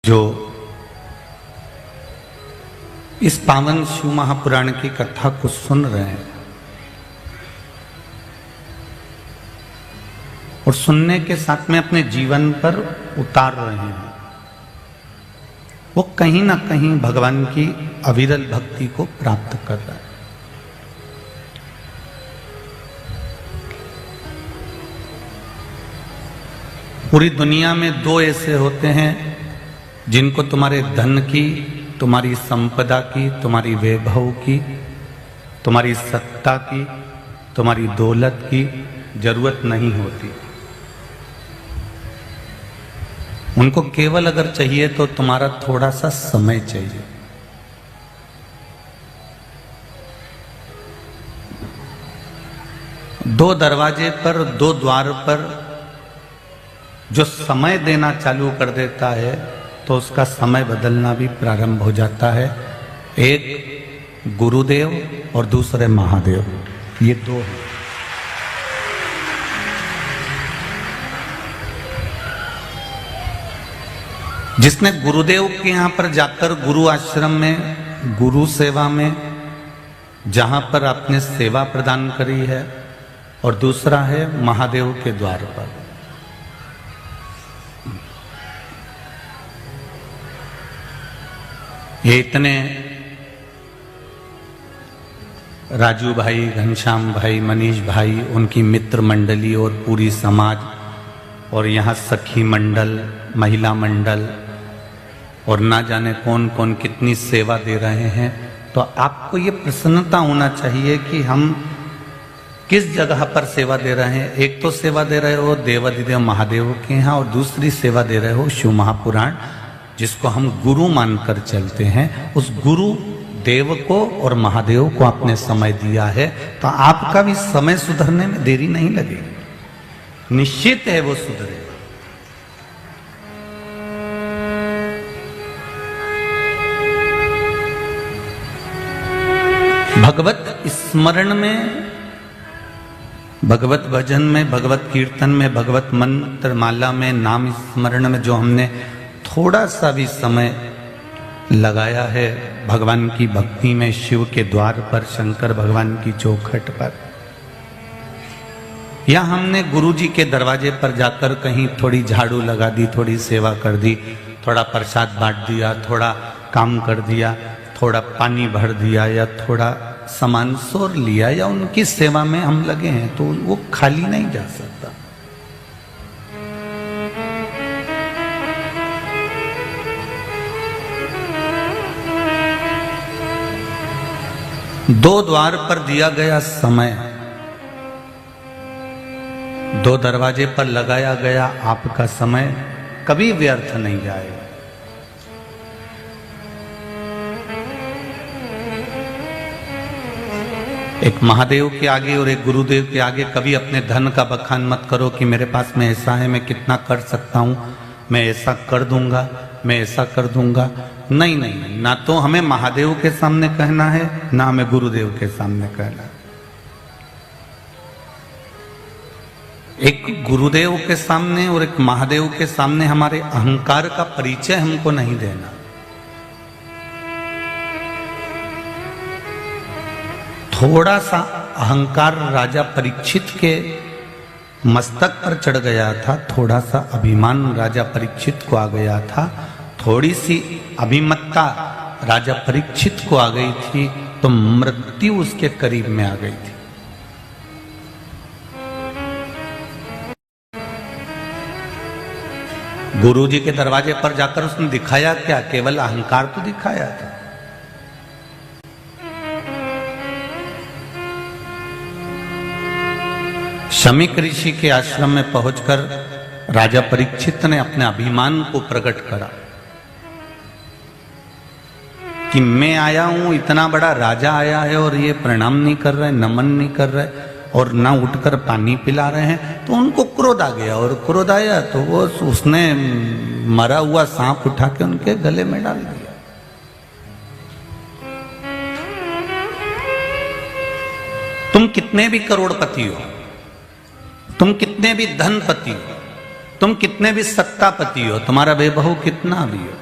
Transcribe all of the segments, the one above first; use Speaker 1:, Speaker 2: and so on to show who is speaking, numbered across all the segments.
Speaker 1: जो इस पावन शिव महापुराण की कथा को सुन रहे हैं और सुनने के साथ में अपने जीवन पर उतार रहे हैं, वो कहीं ना कहीं भगवान की अविरल भक्ति को प्राप्त कर रहा है। पूरी दुनिया में दो ऐसे होते हैं जिनको तुम्हारे धन की, तुम्हारी संपदा की, तुम्हारी वैभव की, तुम्हारी सत्ता की, तुम्हारी दौलत की जरूरत नहीं होती। उनको केवल अगर चाहिए तो तुम्हारा थोड़ा सा समय चाहिए। दो दरवाजे पर, दो द्वार पर जो समय देना चालू कर देता है तो उसका समय बदलना भी प्रारंभ हो जाता है। एक गुरुदेव और दूसरे महादेव, ये दो हैं। जिसने गुरुदेव के यहां पर जाकर गुरु आश्रम में, गुरु सेवा में, जहां पर आपने सेवा प्रदान करी है, और दूसरा है महादेव के द्वार पर। ये इतने राजू भाई, घनश्याम भाई, मनीष भाई, उनकी मित्र मंडली और पूरी समाज, और यहाँ सखी मंडल, महिला मंडल, और ना जाने कौन कौन कितनी सेवा दे रहे हैं। तो आपको ये प्रसन्नता होना चाहिए कि हम किस जगह पर सेवा दे रहे हैं। एक तो सेवा दे रहे हो देवाधिदेव महादेव के यहाँ, और दूसरी सेवा दे रहे हो शिव महापुराण, जिसको हम गुरु मानकर चलते हैं। उस गुरु देव को और महादेव को आपने समय दिया है, तो आपका भी समय सुधरने में देरी नहीं लगेगी, निश्चित है वो सुधरेगा। भगवत स्मरण में, भगवत भजन में, भगवत कीर्तन में, भगवत मंत्र माला में, नाम स्मरण में जो हमने थोड़ा सा भी समय लगाया है भगवान की भक्ति में, शिव के द्वार पर, शंकर भगवान की चौखट पर, या हमने गुरु जी के दरवाजे पर जाकर कहीं थोड़ी झाड़ू लगा दी, थोड़ी सेवा कर दी, थोड़ा प्रसाद बांट दिया, थोड़ा काम कर दिया, थोड़ा पानी भर दिया, या थोड़ा सामान सोर लिया, या उनकी सेवा में हम लगे हैं, तो वो खाली नहीं जा सकता। दो द्वार पर दिया गया समय, दो दरवाजे पर लगाया गया आपका समय कभी व्यर्थ नहीं जाएगा। एक महादेव के आगे और एक गुरुदेव के आगे कभी अपने धन का बखान मत करो कि मेरे पास में ऐसा है, मैं कितना कर सकता हूं, मैं ऐसा कर दूंगा, मैं ऐसा कर दूंगा। नहीं नहीं, ना तो हमें महादेव के सामने कहना है, ना हमें गुरुदेव के सामने कहना है। एक गुरुदेव के सामने और एक महादेव के सामने हमारे अहंकार का परिचय हमको नहीं देना। थोड़ा सा अहंकार राजा परीक्षित के मस्तक पर चढ़ गया था, थोड़ा सा अभिमान राजा परीक्षित को आ गया था, थोड़ी सी अभिमत्ता राजा परीक्षित को आ गई थी, तो मृत्यु उसके करीब में आ गई थी। गुरु जी के दरवाजे पर जाकर उसने दिखाया क्या? केवल अहंकार तो दिखाया था। शमीक ऋषि के आश्रम में पहुंचकर राजा परीक्षित ने अपने अभिमान को प्रकट करा कि मैं आया हूं, इतना बड़ा राजा आया है और ये प्रणाम नहीं कर रहे, नमन नहीं कर रहे, और ना उठकर पानी पिला रहे हैं। तो उनको क्रोध आ गया, और क्रोध आया तो वो उसने मरा हुआ सांप उठा के उनके गले में डाल दिया। तुम कितने भी करोड़पति हो, तुम कितने भी धनपति हो, तुम कितने भी सत्तापति हो, तुम्हारा वैभव कितना भी हो,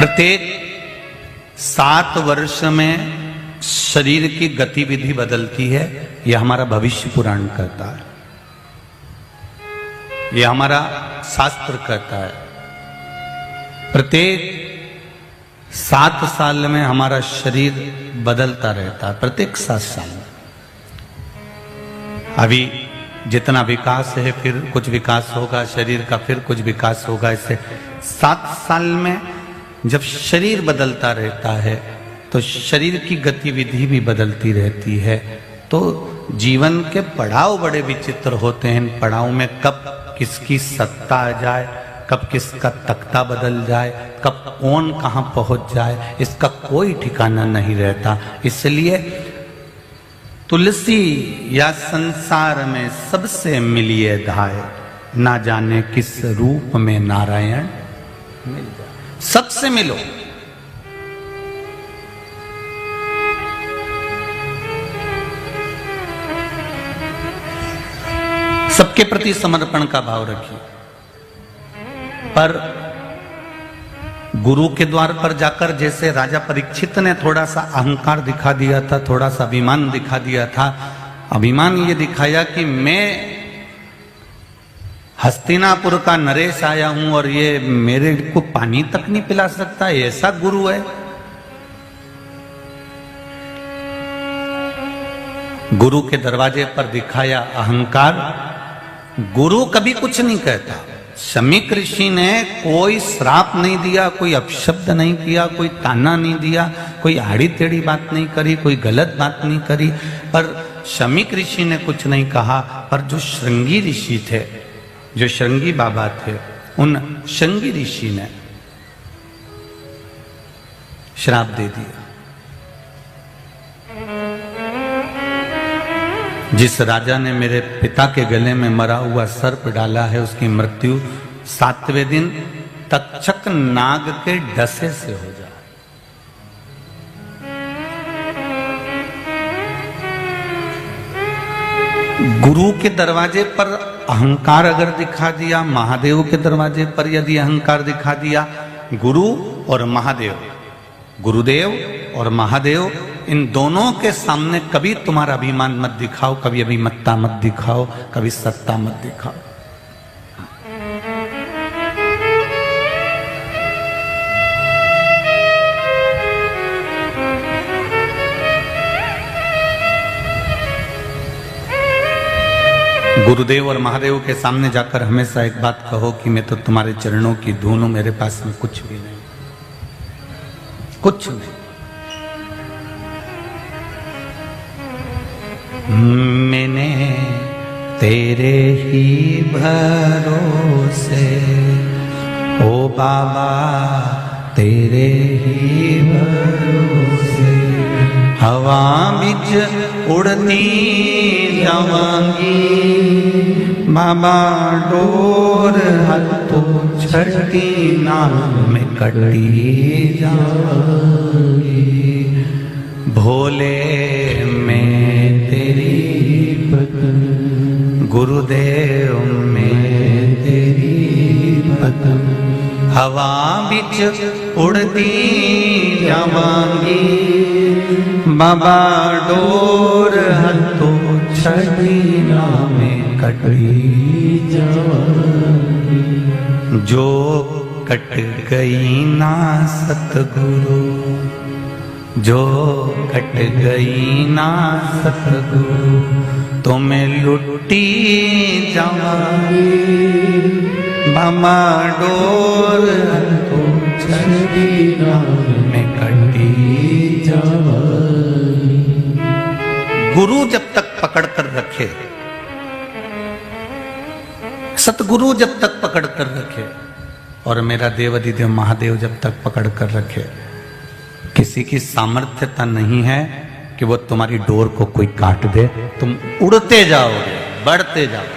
Speaker 1: प्रत्येक 7 वर्ष में शरीर की गतिविधि बदलती है, यह हमारा भविष्य पुराण कहता है, यह हमारा शास्त्र कहता है। प्रत्येक 7 साल में हमारा शरीर बदलता रहता है, प्रत्येक 7 साल में। अभी जितना विकास है, फिर कुछ विकास होगा शरीर का, फिर कुछ विकास होगा। इससे 7 साल में जब शरीर बदलता रहता है तो शरीर की गतिविधि भी बदलती रहती है। तो जीवन के पड़ाव बड़े विचित्र होते हैं। इन पड़ाव में कब किसकी सत्ता आ जाए, कब किसका तख्ता बदल जाए, कब कौन कहां पहुंच जाए, इसका कोई ठिकाना नहीं रहता। इसलिए तुलसी या संसार में सबसे मिलिए धाय, ना जाने किस रूप में नारायण मिल जाए। सबसे मिलो। सबके प्रति समर्पण का भाव रखिए। पर गुरु के द्वार पर जाकर जैसे राजा परीक्षित ने थोड़ा सा अहंकार दिखा दिया था, थोड़ा सा अभिमान दिखा दिया था। अभिमान ये दिखाया कि मैं हस्तिनापुर का नरेश आया हूं और ये मेरे को पानी तक नहीं पिला सकता, ऐसा गुरु है। गुरु के दरवाजे पर दिखाया अहंकार। गुरु कभी कुछ नहीं कहता। शमीक ऋषि ने कोई श्राप नहीं दिया, कोई अपशब्द नहीं किया, कोई ताना नहीं दिया, कोई आड़ी टेढ़ी बात नहीं करी, कोई गलत बात नहीं करी। पर शमीक ऋषि ने कुछ नहीं कहा। पर जो श्रृंगी ऋषि थे, जो श्रृंगी बाबा थे, उन श्रृंगी ऋषि ने श्राप दे दिया। जिस राजा ने मेरे पिता के गले में मरा हुआ सर्प डाला है, उसकी मृत्यु 7वें दिन तक्षक नाग के डसे से हो जाए। गुरु के दरवाजे पर अहंकार अगर दिखा दिया, महादेव के दरवाजे पर यदि अहंकार दिखा दिया, गुरु और महादेव, गुरुदेव और महादेव, इन दोनों के सामने कभी तुम्हारा अभिमान मत दिखाओ, कभी अभिमत्ता मत दिखाओ, कभी सत्ता मत दिखाओ। गुरुदेव और महादेव के सामने जाकर हमेशा एक बात कहो कि मैं तो तुम्हारे चरणों की धूल हूं, मेरे पास में कुछ भी नहीं, कुछ नहीं। मैंने तेरे ही भरोसे, ओ बाबा तेरे ही भरोसे, हवा बिच उड़ती जावांगी, बाबा डोर हाथों छठी नाम में कटी जावांगी। भोले मैं तेरी पत्नी, गुरुदेव मैं तेरी पत्नी, हवा बिच उड़ती जावांगी, बाबा डोर हाथों छठी नाम में कटी जावांगी। जो कट गई ना सतगुरु, जो कट गई ना सतगुरु, तो मैं लुटी जावांगी, बाबा डोर तो छठी नाम में कटी जावांगी। गुरु जब तक पकड़ कर रखे, सतगुरु जब तक पकड़ कर रखे, और मेरा देवाधिदेव महादेव जब तक पकड़ कर रखे, किसी की सामर्थ्यता नहीं है कि वो तुम्हारी डोर को कोई काट दे। तुम उड़ते जाओगे, बढ़ते जाओ,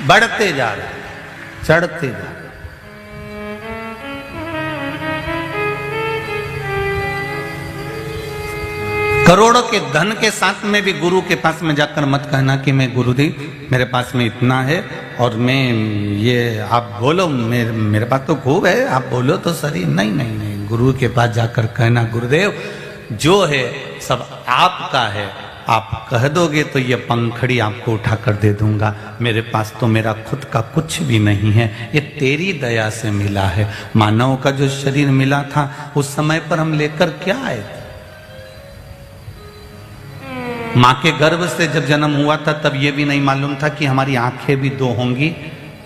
Speaker 1: बढ़ते जा रहे, चढ़ते जा रहे। करोड़ों कि धन के साथ में भी गुरु के पास में जाकर मत कहना कि मैं गुरुदेव मेरे पास में इतना है और मैं ये आप बोलो मेरे पास तो खूब है, आप बोलो तो सही। नहीं नहीं नहीं, गुरु के पास जाकर कहना गुरुदेव जो है सब आपका है, आप कह दोगे तो ये पंखड़ी आपको उठा कर दे दूंगा। मेरे पास तो मेरा खुद का कुछ भी नहीं है, ये तेरी दया से मिला है। मानव का जो शरीर मिला था उस समय पर हम लेकर क्या आए थे? माँ के गर्भ से जब जन्म हुआ था तब ये भी नहीं मालूम था कि हमारी आंखें भी दो होंगी,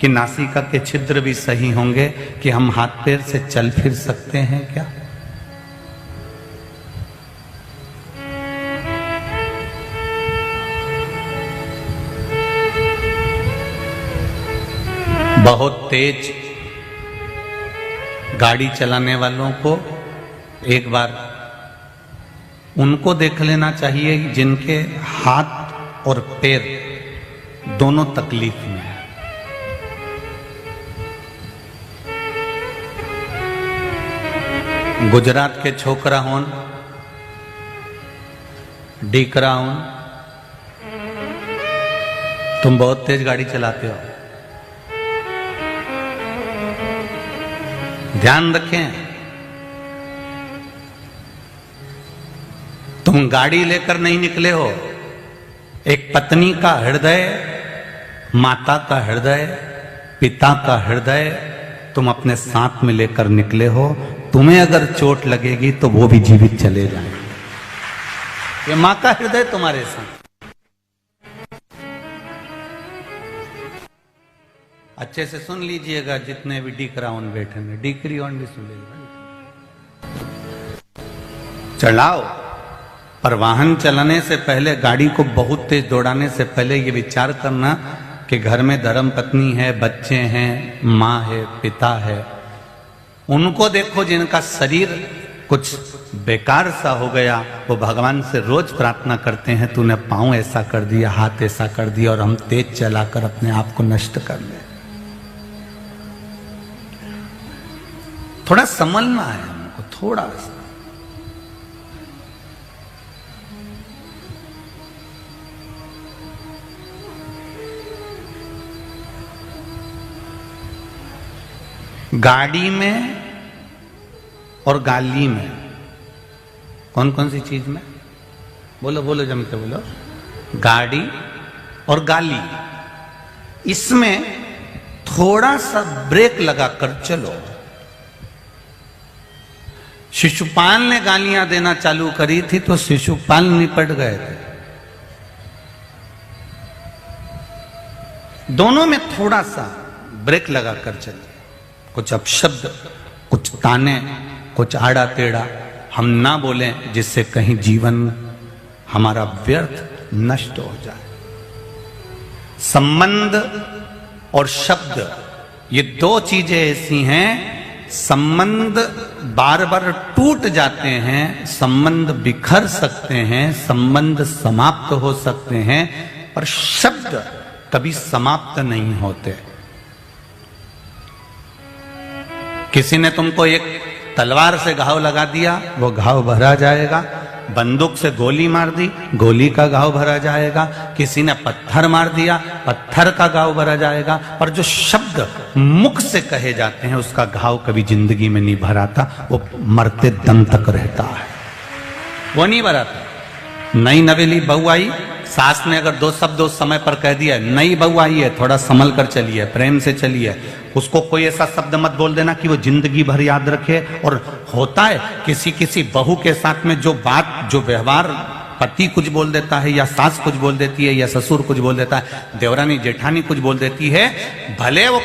Speaker 1: कि नासिका के छिद्र भी सही होंगे, कि हम हाथ पैर से चल फिर सकते हैं क्या? बहुत तेज गाड़ी चलाने वालों को एक बार उनको देख लेना चाहिए जिनके हाथ और पैर दोनों तकलीफ में है। गुजरात के छोकरा होन, डीकरा होन, तुम बहुत तेज गाड़ी चलाते हो, ध्यान रखें। तुम गाड़ी लेकर नहीं निकले हो, एक पत्नी का हृदय, माता का हृदय, पिता का हृदय तुम अपने साथ में लेकर निकले हो। तुम्हें अगर चोट लगेगी तो वो भी जीवित चले जाएंगे। ये मां का हृदय तुम्हारे साथ। अच्छे से सुन लीजिएगा जितने भी डीकराउन बैठे हैं, डीकरी ऑन भी सुन लीजिएगा। चलाओ, पर वाहन चलाने से पहले, गाड़ी को बहुत तेज दौड़ाने से पहले ये विचार करना कि घर में धर्म पत्नी है, बच्चे हैं, माँ है, पिता है। उनको देखो जिनका शरीर कुछ बेकार सा हो गया, वो भगवान से रोज प्रार्थना करते हैं तूने पाँव ऐसा कर दिया, हाथ ऐसा कर दिया और हम तेज चलाकर अपने आप को नष्ट कर ले। थोड़ा संभलना है हमको, थोड़ा सा। गाड़ी में और गाली में कौन कौन सी चीज में? बोलो बोलो, जम के बोलो। गाड़ी और गाली, इसमें थोड़ा सा ब्रेक लगाकर चलो। शिशुपाल ने गालियां देना चालू करी थी तो शिशुपाल निपट गए थे। दोनों में थोड़ा सा ब्रेक लगाकर चलिए। कुछ अपशब्द, कुछ ताने, कुछ आड़ा टेढ़ा हम ना बोलें जिससे कहीं जीवन हमारा व्यर्थ नष्ट हो जाए। संबंध और शब्द, ये दो चीजें ऐसी हैं, संबंध बार बार टूट जाते हैं, संबंध बिखर सकते हैं, संबंध समाप्त हो सकते हैं, पर शब्द कभी समाप्त नहीं होते। किसी ने तुमको एक तलवार से घाव लगा दिया, वो घाव भरा जाएगा। बंदूक से गोली मार दी, गोली का घाव भरा जाएगा। किसी ने पत्थर मार दिया, पत्थर का घाव भरा जाएगा। पर जो शब्द मुख से कहे जाते हैं उसका घाव कभी जिंदगी में नहीं भराता, वो मरते दम तक रहता है, वो नहीं भराता। नई नवेली बहू आई, सास ने अगर दो शब्द उस समय पर कह दिया, नई बहू आई है, थोड़ा संभल कर चलिए, प्रेम से चलिए, उसको कोई ऐसा शब्द मत बोल देना कि वो जिंदगी भर याद रखे। और होता है किसी किसी बहू के साथ में जो बात, जो व्यवहार, पति कुछ बोल देता है या सास कुछ बोल देती है या ससुर कुछ बोल देता है, देवरानी जेठानी कुछ बोल देती है, भले वो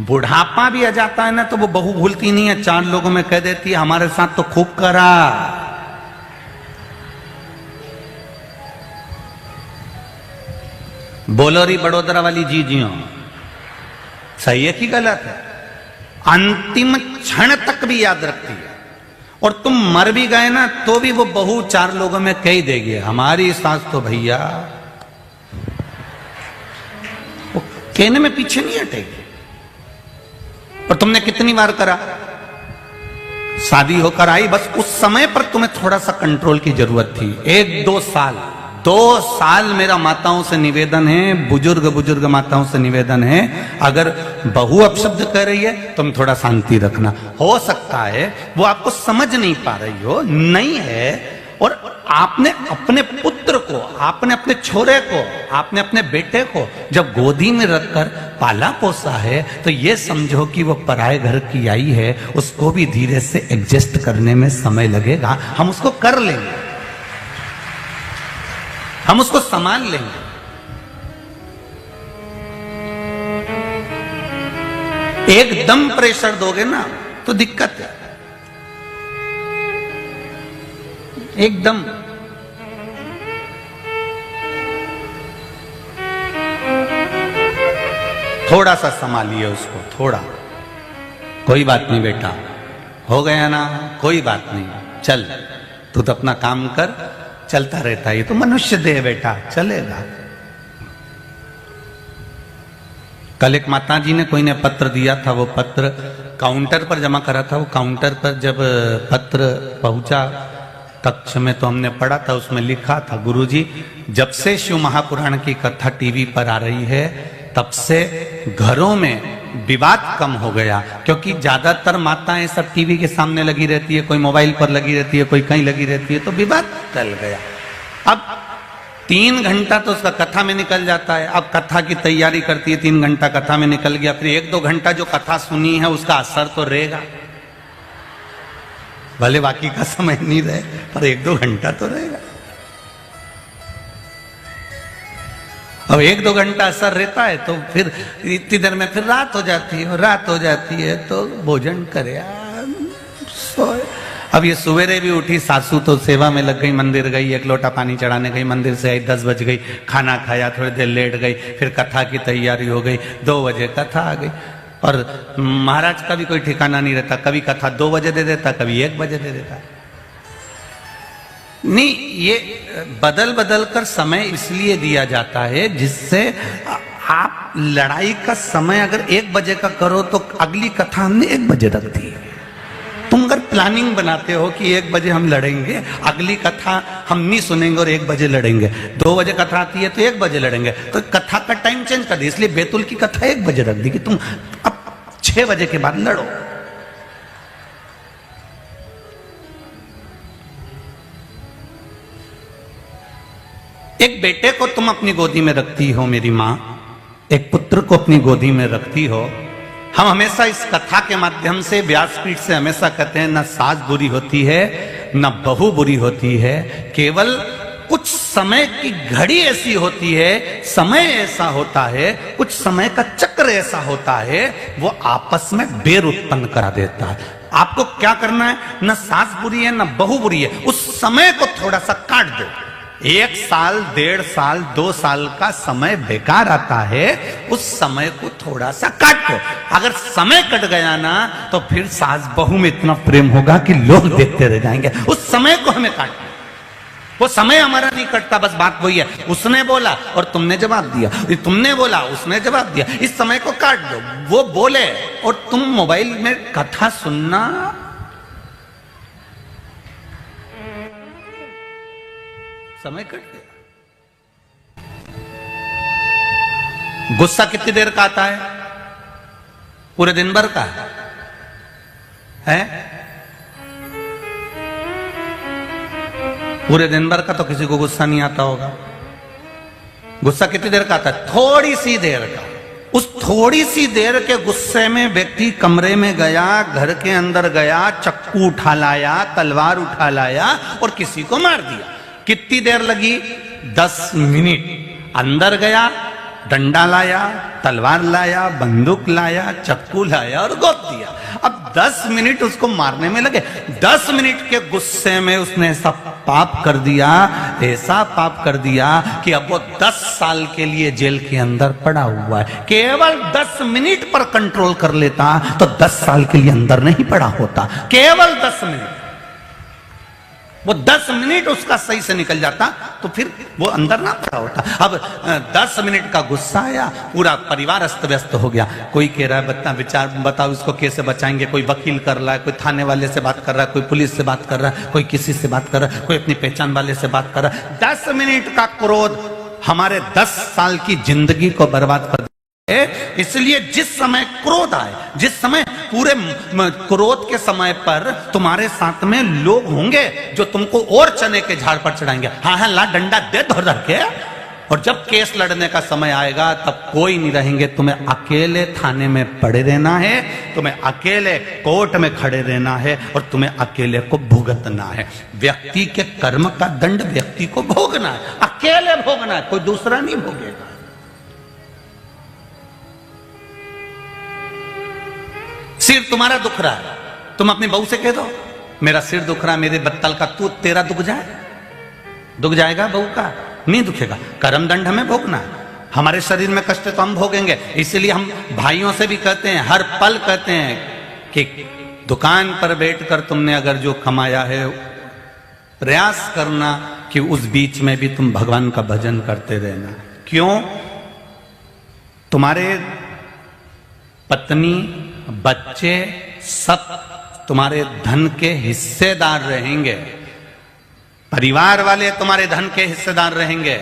Speaker 1: बुढ़ापा भी आ जाता है ना तो वो बहू भूलती नहीं है, चार लोगों में कह देती है हमारे साथ तो खूब करा। बोलो री बड़ोदरा वाली जी जियो, सही है कि गलत है? अंतिम क्षण तक भी याद रखती है। और तुम मर भी गए ना तो भी वो बहू चार लोगों में कह देगी हमारी सास तो भैया, वो कहने में पीछे नहीं हटेगी। पर तुमने कितनी बार करा? शादी होकर आई, बस उस समय पर तुम्हें थोड़ा सा कंट्रोल की जरूरत थी। 2 साल मेरा माताओं से निवेदन है, बुजुर्ग माताओं से निवेदन है, अगर बहू अपशब्द कर रही है तुम थोड़ा शांति रखना। हो सकता है वो आपको समझ नहीं पा रही हो, नहीं है, और आपने अपने पुत्र को, आपने अपने छोरे को, आपने अपने बेटे को जब गोदी में रखकर पाला पोसा है, तो ये समझो कि वो पराये घर की आई है, उसको भी धीरे से एडजस्ट करने में समय लगेगा। हम उसको कर लेंगे, हम उसको संभाल लेंगे। एकदम प्रेशर दोगे ना तो दिक्कत है, एकदम। थोड़ा सा संभालिए उसको, थोड़ा। कोई बात नहीं बेटा, हो गया ना, कोई बात नहीं, चल तू तो अपना काम कर, चलता रहता है, ये तो मनुष्य देह बेटा, चलेगा। कल एक माता जी ने, कोई ने पत्र दिया था, वो पत्र काउंटर पर जमा करा था। वो काउंटर पर जब पत्र पहुंचा कक्ष में तो हमने पढ़ा था, उसमें लिखा था, गुरुजी जब से शिव महापुराण की कथा टीवी पर आ रही है तब से घरों में विवाद कम हो गया, क्योंकि ज्यादातर माताएं सब टीवी के सामने लगी रहती है, कोई मोबाइल पर लगी रहती है, कोई कहीं लगी रहती है, तो विवाद टल गया। अब 3 घंटा तो उसका कथा में निकल जाता है, अब कथा की तैयारी करती है, 3 घंटा कथा में निकल गया, फिर 1-2 घंटा जो कथा सुनी है उसका असर तो रहेगा, भले बाकी का समय नहीं रहे पर 1-2 घंटा तो रहेगा। अब 1-2 घंटा असर रहता है तो फिर इतनी देर में फिर रात हो जाती है, और रात हो जाती है तो भोजन करे, सोए। अब ये सवेरे भी उठी सासू तो सेवा में लग गई, मंदिर गई, 1 लोटा पानी चढ़ाने गई, मंदिर से आई 10 बज गई, खाना खाया, थोड़ी देर लेट गई, फिर कथा की तैयारी हो गई, 2 बजे कथा आ गई। और महाराज का भी कोई ठिकाना नहीं रहता, कभी कथा 2 बजे दे देता, कभी 1 बजे दे देता। नहीं, ये बदल बदल कर समय इसलिए दिया जाता है जिससे आप लड़ाई का समय अगर 1 बजे का करो तो अगली कथा हमने 1 बजे रख दी। तुम अगर प्लानिंग बनाते हो कि 1 बजे हम लड़ेंगे, अगली कथा हम नहीं सुनेंगे और 1 बजे लड़ेंगे, 2 बजे कथा आती है तो 1 बजे लड़ेंगे, तो कथा का टाइम चेंज कर दी। इसलिए बैतुल की कथा 1 बजे रख दी कि तुम अब 6 बजे के बाद लड़ो। एक बेटे को तुम अपनी गोदी में रखती हो मेरी मां, एक पुत्र को अपनी गोदी में रखती हो। हम हमेशा इस कथा के माध्यम से, व्यासपीठ से हमेशा कहते हैं, न सास बुरी होती है न बहू बुरी होती है, केवल कुछ समय की घड़ी ऐसी होती है, समय ऐसा होता है, कुछ समय का चक्र ऐसा होता है, वो आपस में बैर उत्पन्न करा देता है। आपको क्या करना है, न सास बुरी है न बहू बुरी है, उस समय को थोड़ा सा काट दो। 1 साल, 1.5 साल, 2 साल का समय बेकार आता है, उस समय को थोड़ा सा काटो। अगर समय कट गया ना तो फिर सास बहू में इतना प्रेम होगा कि लोग देखते रह जाएंगे। उस समय को हमें काटो, वो समय हमारा नहीं कटता, बस बात वही है, उसने बोला और तुमने जवाब दिया, तुमने बोला उसने जवाब दिया, इस समय को काट दो। वो बोले और तुम मोबाइल में कथा सुनना, समय कट गया। गुस्सा कितनी देर का आता है, पूरे दिन भर का है? पूरे दिन भर का तो किसी को गुस्सा नहीं आता होगा। गुस्सा कितनी देर का आता है? थोड़ी सी देर का। उस थोड़ी सी देर के गुस्से में व्यक्ति कमरे में गया, घर के अंदर गया, चक्कू उठा लाया, तलवार उठा लाया और किसी को मार दिया। कितनी देर लगी? 10 मिनट। अंदर गया, डंडा लाया, तलवार लाया, बंदूक लाया, चक्कू लाया और गोद दिया। अब 10 मिनट उसको मारने में लगे। 10 मिनट के गुस्से में उसने ऐसा पाप कर दिया, ऐसा पाप कर दिया कि अब वो 10 साल के लिए जेल के अंदर पड़ा हुआ है। केवल 10 मिनट पर कंट्रोल कर लेता तो 10 साल के लिए अंदर नहीं पड़ा होता। केवल 10 मिनट। वो 10 मिनट उसका सही से निकल जाता तो फिर वो अंदर ना पड़ा होता। अब 10 मिनट का गुस्सा आया, पूरा परिवार अस्त व्यस्त हो गया। कोई कह रहा है विचार बताओ इसको कैसे बचाएंगे, कोई वकील कर रहा है, कोई थाने वाले से बात कर रहा है, कोई पुलिस से बात कर रहा है, कोई किसी से बात कर रहा है, कोई अपनी पहचान वाले से बात कर रहा है। 10 मिनट का क्रोध हमारे 10 साल की जिंदगी को बर्बाद कर। इसलिए जिस समय क्रोध आए, जिस समय पूरे क्रोध के समय पर तुम्हारे साथ में लोग होंगे जो तुमको और चने के झाड़ पर चढ़ाएंगे, हाँ हाँ ला डंडा दे धर धर के। और जब केस लड़ने का समय आएगा तब कोई नहीं रहेंगे, तुम्हें अकेले थाने में पड़े रहना है, तुम्हें अकेले कोर्ट में खड़े रहना है और तुम्हें अकेले को भुगतना है। व्यक्ति के कर्म का दंड व्यक्ति को भोगना है, अकेले भोगना है, कोई दूसरा नहीं भोगेगा। सिर तुम्हारा दुख रहा है, तुम अपनी बहू से कह दो मेरा सिर दुख रहा है, मेरे बत्तल का तू तेरा दुख जाए, दुख जाएगा बहू का? नहीं दुखेगा। कर्म दंड हमें भोगना है, हमारे शरीर में कष्ट तो हम भोगेंगे। इसलिए हम भाइयों से भी कहते हैं, हर पल कहते हैं कि दुकान पर बैठकर तुमने अगर जो कमाया है प्रयास करना कि उस बीच में भी तुम भगवान का भजन करते रहना। क्यों? तुम्हारे पत्नी बच्चे सब तुम्हारे धन के हिस्सेदार रहेंगे, परिवार वाले तुम्हारे धन के हिस्सेदार रहेंगे,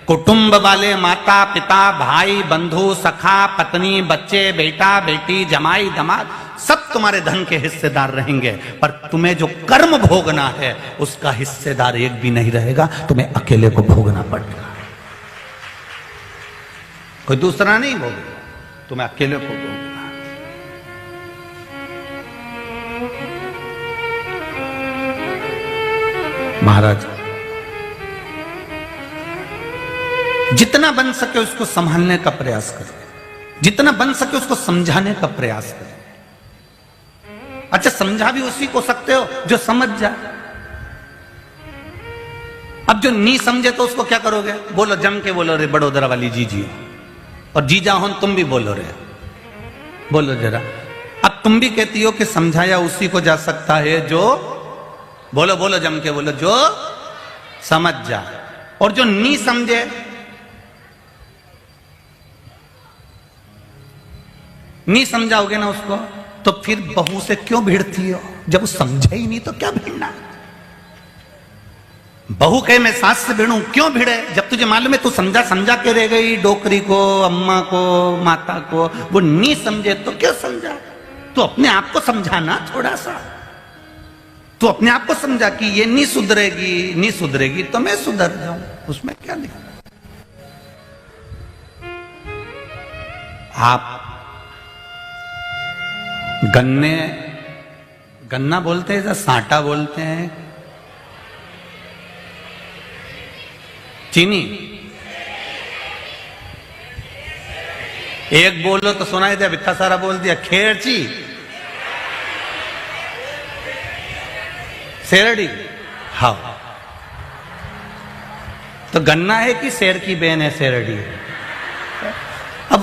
Speaker 1: कुटुंब वाले माता पिता भाई बंधु सखा पत्नी बच्चे बेटा बेटी जमाई दामाद सब तुम्हारे धन के हिस्सेदार रहेंगे। पर तुम्हें जो कर्म भोगना है उसका हिस्सेदार एक भी नहीं रहेगा, तुम्हें अकेले को भोगना पड़ेगा, कोई दूसरा नहीं भोगेगा, तुम्हें अकेले को भोगना। महाराज जितना बन सके उसको संभालने का प्रयास करें, जितना बन सके उसको समझाने का प्रयास करें। अच्छा समझा भी उसी को सकते हो जो समझ जाए। अब जो नहीं समझे तो उसको क्या करोगे? बोलो, जम के बोलो रे बड़ोदरा वाली जीजी, और जीजा हो तुम भी बोलो रे, बोलो जरा। अब तुम भी कहती हो कि समझाया उसी को जा सकता है जो, बोलो बोलो जम के बोलो, जो समझ जाए। और जो नहीं समझे, नहीं समझाओगे ना उसको तो फिर बहू से क्यों भिड़ती हो? जब समझे ही नहीं तो क्या भिड़ना? बहू कहे मैं सास से भिड़ूं, क्यों भिड़े? जब तुझे मालूम है तू समझा समझा के रह गई, डोकरी को अम्मा को माता को, वो नहीं समझे तो क्यों समझा? तू अपने आप को समझाना थोड़ा सा, तू अपने आप को समझा कि ये नहीं सुधरेगी, नहीं सुधरेगी तो मैं सुधर जाऊं, उसमें क्या लिखा? आप गन्ना बोलते हैं या साटा बोलते हैं? चीनी एक बोलो तो सुनाई दिया, इतना सारा बोल दिया। खेरची, शेरडी, हाँ तो गन्ना है कि शेर की बहन है शेरडी? अब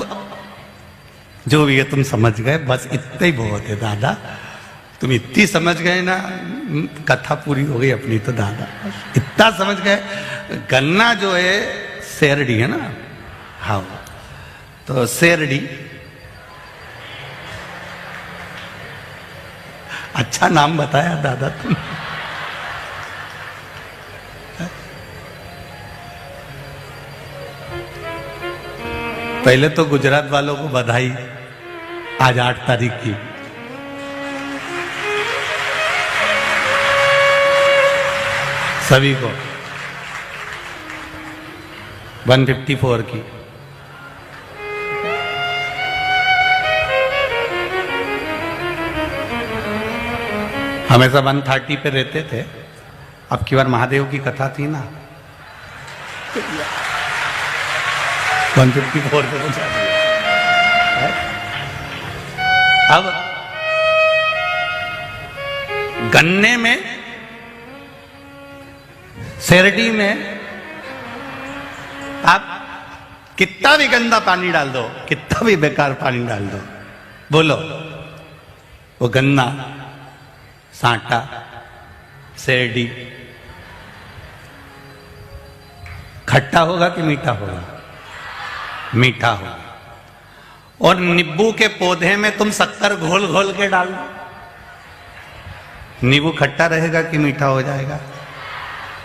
Speaker 1: जो भी है तुम समझ गए, बस इतना ही बहुत है दादा, तुम इतनी समझ गए ना, कथा पूरी हो गई अपनी। तो दादा इतना समझ गए, गन्ना जो है शेरडी है ना, हाँ तो शेरडी अच्छा नाम बताया दादा तुम। पहले तो गुजरात वालों को बधाई, आज 8 तारीख की। सभी को 154 की। हमेशा 130 पे रहते थे, अब की बार महादेव की कथा थी ना, 154 पे पहुंचा दिया। अब गन्ने में, शेरडी में आप कितना भी गंदा पानी डाल दो, कितना भी बेकार पानी डाल दो, बोलो वो गन्ना, साटा, शेरडी खट्टा होगा कि मीठा होगा? मीठा होगा। और नींबू के पौधे में तुम शक्कर घोल घोल के डाल दो, नींबू खट्टा रहेगा कि मीठा हो जाएगा?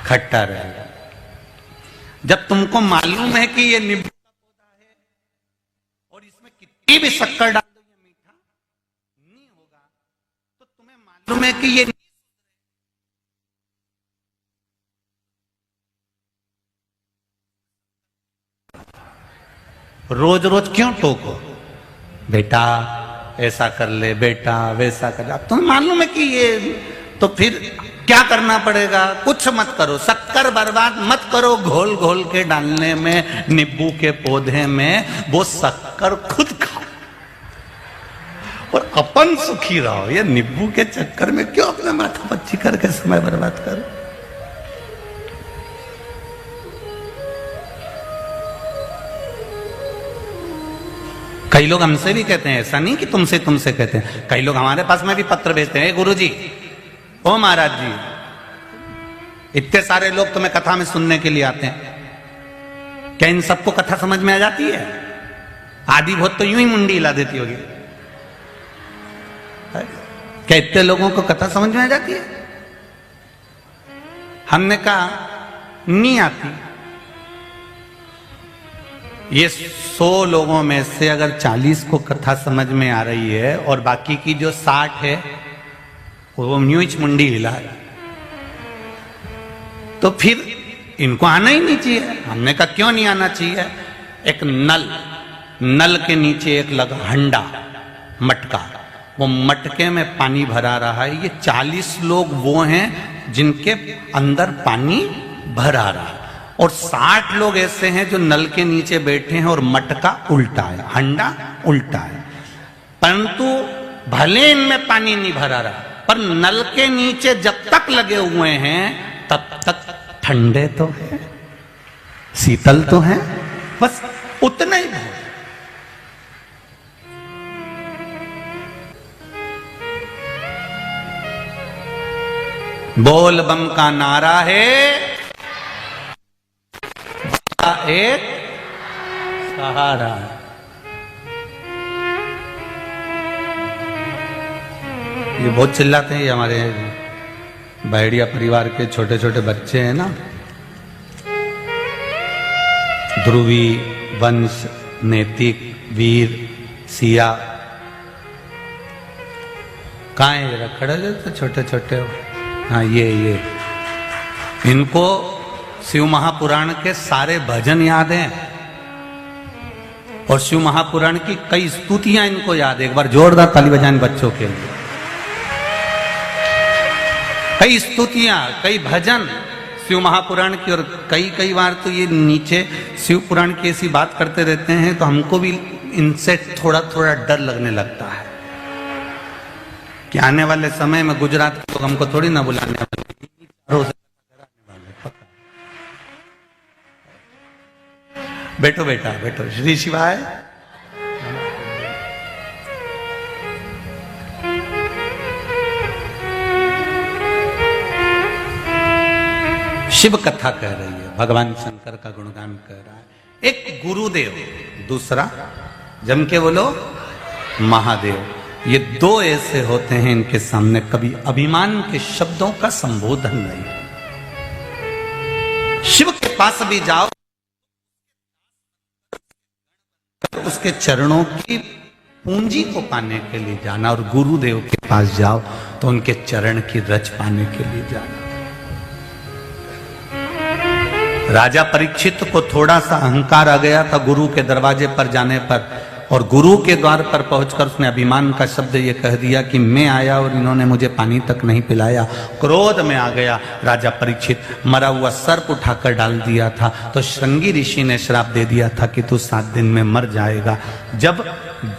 Speaker 1: खट्टा रहेगा। जब तुमको मालूम है कि ये नींबू का पौधा है और इसमें कितनी भी शक्कर डाल दो ये मीठा नहीं होगा, तो तुम्हें मालूम है कि ये रोज रोज क्यों टोको? बेटा ऐसा कर ले, बेटा वैसा कर ले। अब तुम्हें मालूम है कि ये, तो फिर क्या करना पड़ेगा? कुछ मत करो, शक्कर बर्बाद मत करो घोल घोल के डालने में नींबू के पौधे में। वो शक्कर खुद खाओ और अपन सुखी रहो। ये नींबू के चक्कर में क्यों अपना माथा पच्ची करके समय बर्बाद करो? कई लोग हमसे भी कहते हैं, ऐसा नहीं कि तुमसे कहते हैं, कई लोग हमारे पास में भी पत्र भेजते हैं, गुरु जी, ओ महाराज जी, इतने सारे लोग तुम्हें कथा में सुनने के लिए आते हैं, क्या इन सबको कथा समझ में आ जाती है? आदि बहुत तो यूं ही मुंडी हिला देती होगी। क्या इतने लोगों को कथा समझ में आ जाती है? हमने कहा नहीं आती। ये 100 लोगों में से अगर 40 को कथा समझ में आ रही है और बाकी की जो 60 है वो न्यूज मुंडी हिला है, तो फिर इनको आना ही नहीं चाहिए। हमने कहा क्यों नहीं आना चाहिए? एक नल के नीचे एक लगा हंडा, मटका, वो मटके में पानी भरा रहा है। ये 40 लोग वो हैं जिनके अंदर पानी भरा रहा है, और 60 लोग ऐसे हैं जो नल के नीचे बैठे हैं और मटका उल्टा है, हंडा उल्टा है। परंतु भले इनमें पानी नहीं भरा रहा, पर नल के नीचे जब तक लगे हुए हैं तब तक ठंडे तो है, शीतल तो है, बस उतना ही बहुत। बोल बम का नारा है, एक सहारा है। ये बहुत चिल्लाते हैं, ये हमारे बाहेड़िया परिवार के छोटे छोटे बच्चे हैं ना, ध्रुवी, वंश, नैतिक, वीर, सिया, कहाँ है जरा खड़े तो छोटे छोटे हो। हाँ ये इनको शिव महापुराण के सारे भजन याद हैं और शिव महापुराण की कई स्तुतियां इनको याद है। एक बार जोरदार ताली बजाएं बच्चों के लिए। कई स्तुतियां, कई भजन शिव महापुराण की, और कई बार तो ये नीचे शिव पुराण की ऐसी बात करते रहते हैं तो हमको भी इनसे थोड़ा थोड़ा डर लगने लगता है कि आने वाले समय में गुजरात के लोग हमको थोड़ी ना बुलाने वाले। बैठो बेटा बैठो, श्री शिवाय। शिव कथा कह रही है, भगवान शंकर का गुणगान कह रहा है। एक गुरुदेव, दूसरा जम के बोलो महादेव। ये दो ऐसे होते हैं, इनके सामने कभी अभिमान के शब्दों का संबोधन नहीं। शिव के पास भी जाओ, उसके चरणों की पूंजी को पाने के लिए जाना, और गुरुदेव के पास जाओ तो उनके चरण की रच पाने के लिए जाना। राजा परीक्षित को थोड़ा सा अहंकार आ गया था गुरु के दरवाजे पर जाने पर, और गुरु के द्वार पर पहुंचकर उसने अभिमान का शब्द ये कह दिया कि मैं आया और इन्होंने मुझे पानी तक नहीं पिलाया। क्रोध में आ गया राजा परीक्षित, मरा हुआ सर्प उठाकर डाल दिया था। तो श्रृंगी ऋषि ने श्राप दे दिया था कि तू 7 दिन में मर जाएगा। जब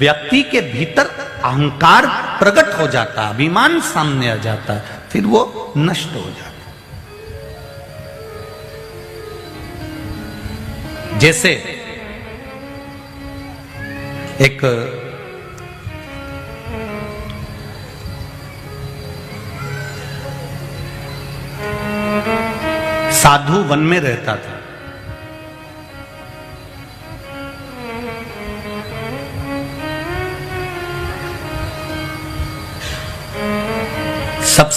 Speaker 1: व्यक्ति के भीतर अहंकार प्रकट हो जाता, अभिमान सामने आ जाता, फिर वो नष्ट हो जाता। जैसे एक साधु वन में रहता था,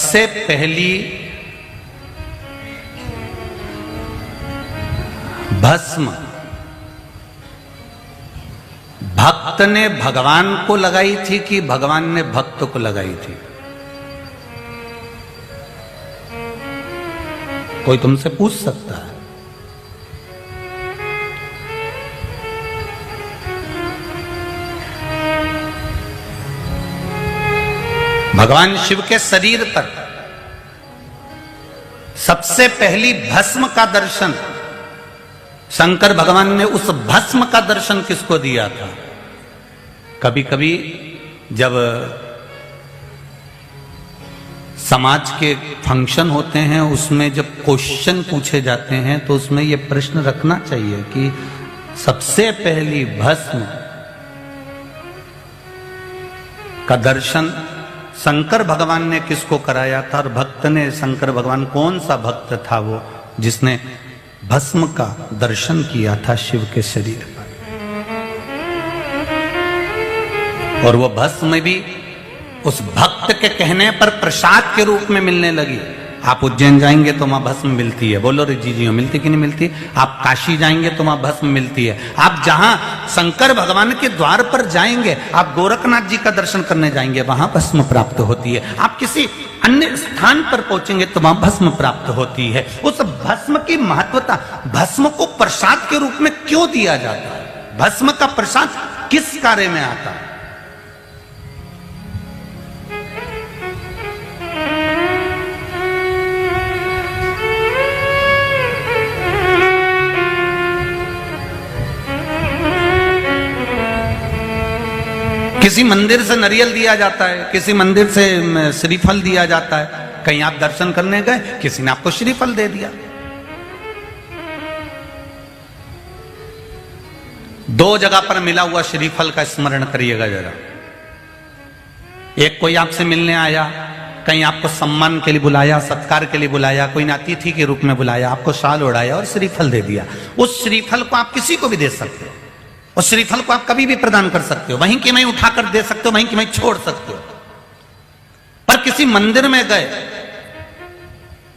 Speaker 1: सबसे पहली भस्म भक्त ने भगवान को लगाई थी कि भगवान ने भक्त को लगाई थी? कोई तुमसे पूछ सकता है? भगवान शिव के शरीर पर सबसे पहली भस्म का दर्शन शंकर भगवान ने उस भस्म का दर्शन किसको दिया था? कभी कभी जब समाज के फंक्शन होते हैं उसमें जब क्वेश्चन पूछे जाते हैं तो उसमें यह प्रश्न रखना चाहिए कि सबसे पहली भस्म का दर्शन शंकर भगवान ने किसको कराया था? और भक्त ने, शंकर भगवान कौन सा भक्त था वो जिसने भस्म का दर्शन किया था शिव के शरीर पर? और वो भस्म भी उस भक्त के कहने पर प्रसाद के रूप में मिलने लगी। आप उज्जैन जाएंगे तो वहां भस्म मिलती है, बोलो रे जी मिलती कि नहीं मिलती? आप काशी जाएंगे तो वहां भस्म मिलती है। आप जहां शंकर भगवान के द्वार पर जाएंगे, आप गोरखनाथ जी का दर्शन करने जाएंगे, वहां भस्म प्राप्त होती है। आप किसी अन्य स्थान पर पहुंचेंगे तो वहां भस्म प्राप्त होती है। उस भस्म की महत्वता, भस्म को प्रसाद के रूप में क्यों दिया जाता है? भस्म का प्रसाद किस कार्य में आता है? किसी मंदिर से नारियल दिया जाता है, किसी मंदिर से श्रीफल दिया जाता है। कहीं आप दर्शन करने गए, किसी ने आपको श्रीफल दे दिया। दो जगह पर मिला हुआ श्रीफल का स्मरण करिएगा जरा। एक कोई आपसे मिलने आया, कहीं आपको सम्मान के लिए बुलाया, सत्कार के लिए बुलाया, कोई ने अतिथि के रूप में बुलाया, आपको शाल ओढ़ाया और श्रीफल दे दिया। उस श्रीफल को आप किसी को भी दे सकते हो, उस श्रीफल को आप कभी भी प्रदान कर सकते हो, वहीं की वहीं उठाकर दे सकते हो, वहीं की वहीं छोड़ सकते हो। पर किसी मंदिर में गए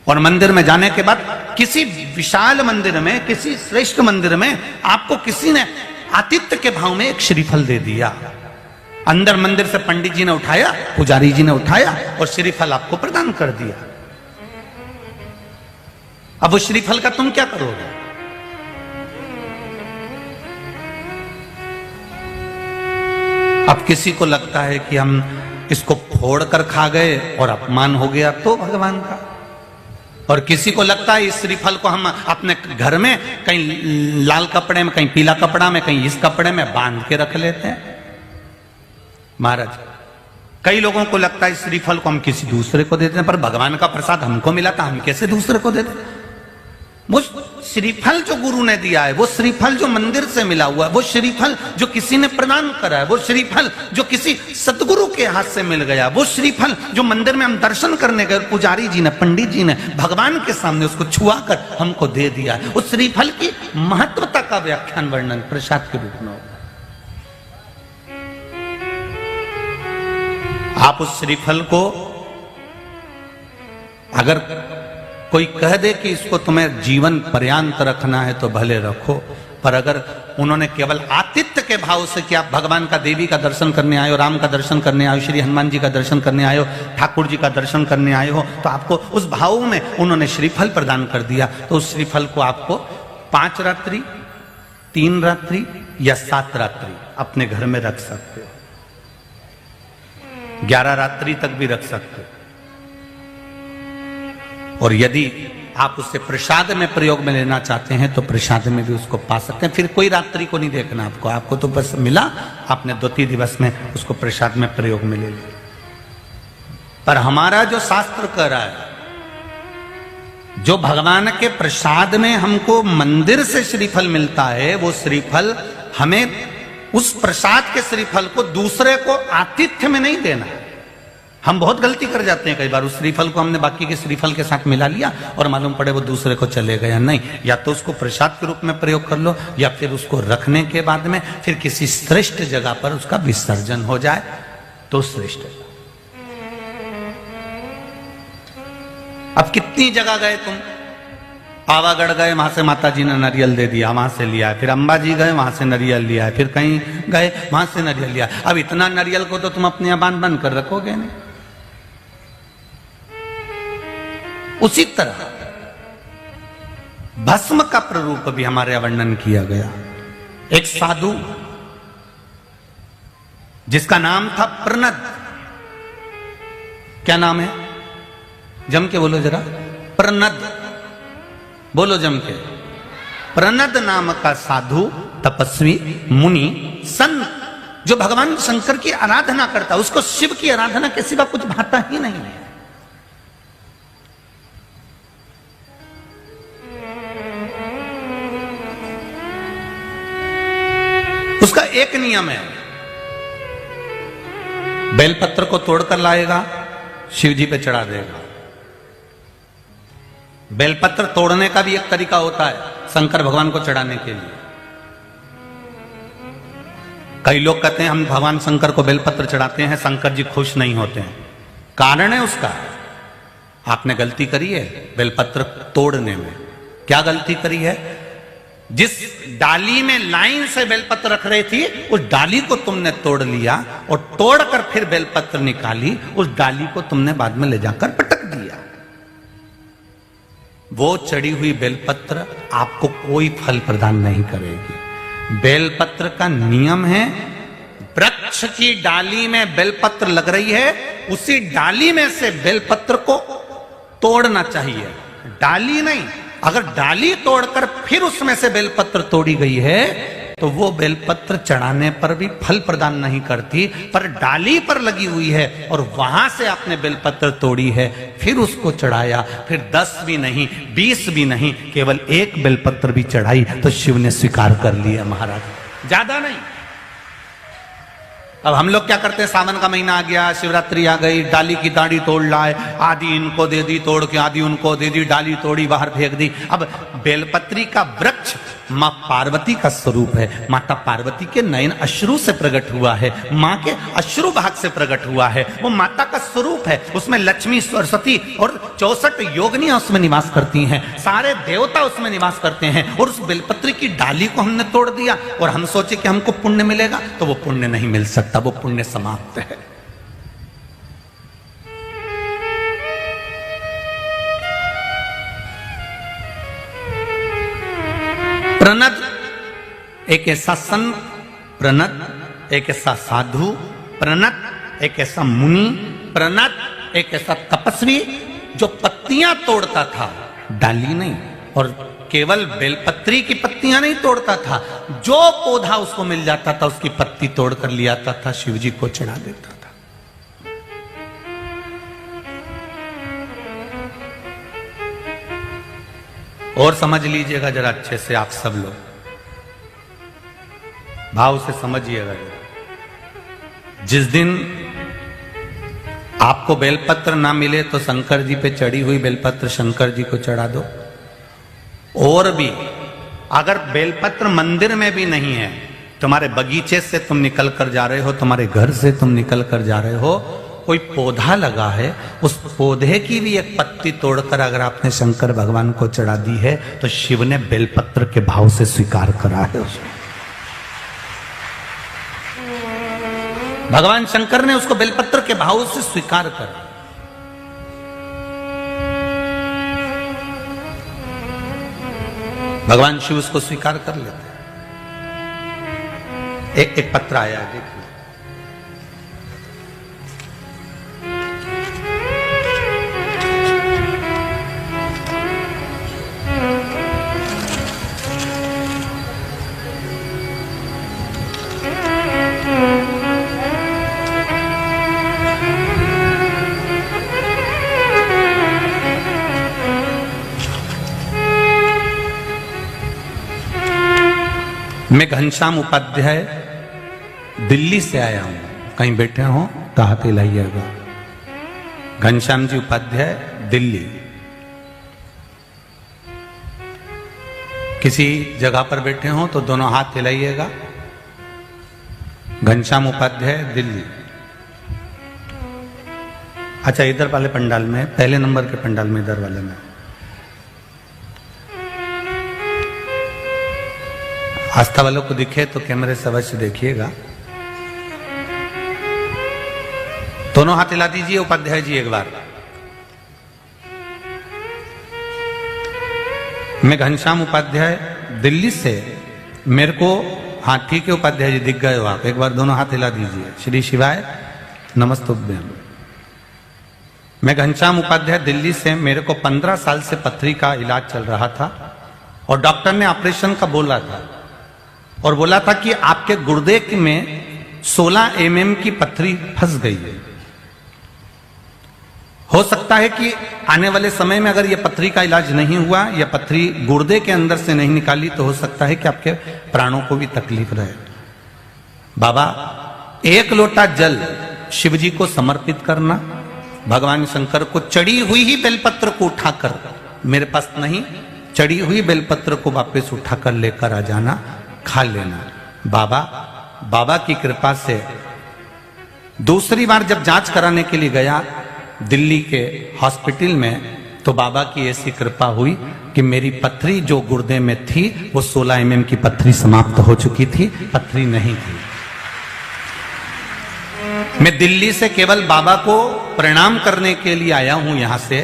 Speaker 1: और मंदिर में जाने के बाद किसी विशाल मंदिर में, किसी श्रेष्ठ मंदिर में आपको किसी ने आतिथ्य के भाव में एक श्रीफल दे दिया। अंदर मंदिर से पंडित जी ने उठाया, पुजारी जी ने उठाया और श्रीफल आपको प्रदान कर दिया। अब उस श्रीफल का तुम क्या करोगे? अब किसी को लगता है कि हम इसको फोड़ कर खा गए और अपमान हो गया तो भगवान का, और किसी को लगता है इस श्रीफल को हम अपने घर में कहीं लाल कपड़े में, कहीं पीला कपड़ा में, कहीं इस कपड़े में बांध के रख लेते हैं। महाराज, कई लोगों को लगता है इस श्रीफल को हम किसी दूसरे को देते हैं, पर भगवान का प्रसाद हमको मिला था, हम कैसे दूसरे को देते? वो श्रीफल जो गुरु ने दिया है, वो श्रीफल जो मंदिर से मिला हुआ है, वो श्रीफल जो किसी ने प्रदान करा है, वो श्रीफल जो किसी सतगुरु के हाथ से मिल गया, वो श्रीफल जो मंदिर में हम दर्शन करने गए, पुजारी जी ने, पंडित जी ने भगवान के सामने उसको छुआ कर हमको दे दिया है। उस श्रीफल की महत्वता का व्याख्यान, वर्णन प्रसाद के रूप में होगा। आप उस श्रीफल को अगर कोई कह दे कि इसको तुम्हें जीवन पर्यांत रखना है तो भले रखो, पर अगर उन्होंने केवल आतिथ्य के भाव से कि आप भगवान का, देवी का दर्शन करने आए हो, राम का दर्शन करने आए हो, श्री हनुमान जी का दर्शन करने आए हो, ठाकुर जी का दर्शन करने आए हो, तो आपको उस भाव में उन्होंने श्रीफल प्रदान कर दिया, तो उस श्रीफल को आपको 5 रात्रि, 3 रात्रि या 7 रात्रि अपने घर में रख सकते हो, 11 रात्रि तक भी रख सकते हो। और यदि आप उससे प्रसाद में प्रयोग में लेना चाहते हैं तो प्रसाद में भी उसको पा सकते हैं। फिर कोई रात्रि को नहीं देखना आपको तो बस मिला, आपने 2-3 दिवस में उसको प्रसाद में प्रयोग में ले लिया। पर हमारा जो शास्त्र कह रहा है, जो भगवान के प्रसाद में हमको मंदिर से श्रीफल मिलता है, वो श्रीफल हमें, उस प्रसाद के श्रीफल को दूसरे को आतिथ्य में नहीं देना। हम बहुत गलती कर जाते हैं कई बार, उस श्रीफल को हमने बाकी के श्रीफल के साथ मिला लिया और मालूम पड़े वो दूसरे को चले गया। नहीं, या तो उसको प्रसाद के रूप में प्रयोग कर लो, या फिर उसको रखने के बाद में फिर किसी श्रेष्ठ जगह पर उसका विसर्जन हो जाए तो श्रेष्ठ। अब कितनी जगह गए तुम, पावागढ़ गए, वहां से माता जी ने नारियल दे दिया, वहां से लिया, फिर अंबाजी गए, वहां से नारियल लिया, फिर कहीं गए, वहां से नारियल लिया। अब इतना नारियल को तो तुम अपने यहाँ बांध बंद कर रखोगे नहीं। उसी तरह भस्म का प्ररूप भी हमारे वर्णन किया गया। एक साधु जिसका नाम था प्रनद, क्या नाम है, जम के बोलो जरा, प्रनद बोलो जम के। प्रनद नाम का साधु, तपस्वी, मुनि, संत जो भगवान शंकर की आराधना करता, उसको शिव की आराधना के सिवा कुछ भाता ही नहीं है। उसका एक नियम है, बेलपत्र को तोड़कर लाएगा, शिव जी पे चढ़ा देगा। बेलपत्र तोड़ने का भी एक तरीका होता है शंकर भगवान को चढ़ाने के लिए। कई लोग कहते हैं हम भगवान शंकर को बेलपत्र चढ़ाते हैं, शंकर जी खुश नहीं होते हैं। कारण है उसका, आपने गलती करी है बेलपत्र तोड़ने में। क्या गलती करी है? जिस डाली में लाइन से बेलपत्र रख रही थी, उस डाली को तुमने तोड़ लिया और तोड़कर फिर बेलपत्र निकाली, उस डाली को तुमने बाद में ले जाकर पटक दिया। वो चढ़ी हुई बेलपत्र आपको कोई फल प्रदान नहीं करेगी। बेलपत्र का नियम है, वृक्ष की डाली में बेलपत्र लग रही है, उसी डाली में से बेलपत्र को तोड़ना चाहिए, डाली नहीं। अगर डाली तोड़कर फिर उसमें से बेलपत्र तोड़ी गई है तो वो बेलपत्र चढ़ाने पर भी फल प्रदान नहीं करती, पर डाली पर लगी हुई है और वहां से आपने बेलपत्र तोड़ी है, फिर उसको चढ़ाया, फिर 10 भी नहीं, 20 भी नहीं, केवल एक बेलपत्र भी चढ़ाई तो शिव ने स्वीकार कर लिया महाराज, ज्यादा नहीं। अब हम लोग क्या करते हैं, सावन का महीना आ गया, शिवरात्रि आ गई, डाली की दाढ़ी तोड़ लाए, आधी इनको दे दी तोड़ के, आधी उनको दे दी, डाली तोड़ी बाहर फेंक दी। अब बेलपत्री का वृक्ष मां पार्वती का स्वरूप है, माता पार्वती के नयन अश्रु से प्रकट हुआ है, मां के अश्रु भाग से प्रकट हुआ है, वो माता का स्वरूप है। उसमें लक्ष्मी, सरस्वती और 64 योगिनियां उसमें निवास करती हैं, सारे देवता उसमें निवास करते हैं। और उस बेलपत्री की डाली को हमने तोड़ दिया और हम सोचे कि हमको पुण्य मिलेगा, तो वो पुण्य नहीं मिल सकता, वो पुण्य समाप्त है। प्रणद एक ऐसा संत, प्रणद एक ऐसा साधु, प्रणद एक ऐसा मुनि, प्रणद एक ऐसा तपस्वी जो पत्तियां तोड़ता था, डाली नहीं, और केवल बेलपत्री की पत्तियां नहीं तोड़ता था, जो पौधा उसको मिल जाता था उसकी पत्ती तोड़कर ले आता था, शिव जी को चढ़ा देता था। और समझ लीजिएगा जरा अच्छे से, आप सब लोग भाव से समझिएगा। जिस दिन आपको बेलपत्र ना मिले तो शंकर जी पे चढ़ी हुई बेलपत्र शंकर जी को चढ़ा दो। और भी अगर बेलपत्र मंदिर में भी नहीं है, तुम्हारे बगीचे से तुम निकल कर जा रहे हो, तुम्हारे घर से तुम निकल कर जा रहे हो, कोई पौधा लगा है, उस पौधे की भी एक पत्ती तोड़कर अगर आपने शंकर भगवान को चढ़ा दी है तो शिव ने बेलपत्र के भाव से स्वीकार करा है उसको। भगवान शंकर ने उसको बेलपत्र के भाव से स्वीकार करा। भगवान शिव उसको स्वीकार कर लेते। एक पत्र आया है, देखिए। मैं घनश्याम उपाध्याय दिल्ली से आया हूं, कहीं बैठे हो तो हाथ हिलाइएगा। घनश्याम जी उपाध्याय दिल्ली, किसी जगह पर बैठे हो तो दोनों हाथ हिलाइएगा। घनश्याम उपाध्याय दिल्ली। अच्छा, इधर वाले पंडाल में, पहले नंबर के पंडाल में, इधर वाले में आस्था वालों को दिखे तो कैमरे से अवश्य देखिएगा। दोनों हाथ हिला दीजिए उपाध्याय जी एक बार। मैं घनश्याम उपाध्याय दिल्ली से, मेरे को, हाँ ठीक है उपाध्याय जी दिख गए हो आप, एक बार दोनों हाथ हिला दीजिए। श्री शिवाय नमस्तुभ्यम। मैं घनश्याम उपाध्याय दिल्ली से, मेरे को 15 साल से पथरी का इलाज चल रहा था और डॉक्टर ने ऑपरेशन का बोला था और बोला था कि आपके गुर्दे में 16 mm की पथरी फंस गई है। हो सकता है कि आने वाले समय में अगर यह पथरी का इलाज नहीं हुआ या पथरी गुर्दे के अंदर से नहीं निकाली तो हो सकता है कि आपके प्राणों को भी तकलीफ रहे। बाबा, एक लोटा जल शिव जी को समर्पित करना, भगवान शंकर को चढ़ी हुई ही बेलपत्र को उठाकर, मेरे पास नहीं, चढ़ी हुई बेलपत्र को वापस उठाकर लेकर आ जाना, खा लेना। बाबा की कृपा से दूसरी बार जब जांच कराने के लिए गया दिल्ली के हॉस्पिटल में, तो बाबा की ऐसी कृपा हुई कि मेरी पथरी जो गुर्दे में थी वो 16 mm की पथरी समाप्त हो चुकी थी, पथरी नहीं थी। मैं दिल्ली से केवल बाबा को प्रणाम करने के लिए आया हूं, यहां से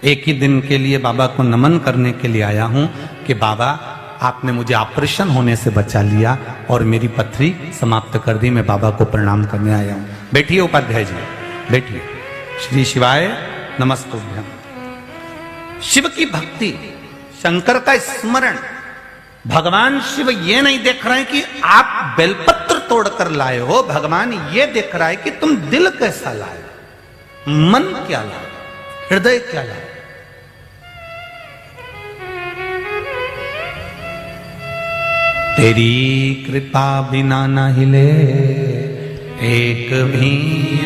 Speaker 1: एक ही दिन के लिए बाबा को नमन करने के लिए आया हूं कि बाबा आपने मुझे ऑपरेशन होने से बचा लिया और मेरी पथरी समाप्त कर दी। मैं बाबा को प्रणाम करने आया हूं। बैठिए उपाध्याय जी, बैठिए। श्री शिवाय नमस्तुभ्यम। शिव की भक्ति, शंकर का स्मरण, भगवान शिव ये नहीं देख रहे हैं कि आप बेलपत्र तोड़कर लाए हो, भगवान ये देख रहा है कि तुम दिल कैसा लाए, मन क्या लाए, हृदय क्या लाए। तेरी कृपा बिना न हिले एक भी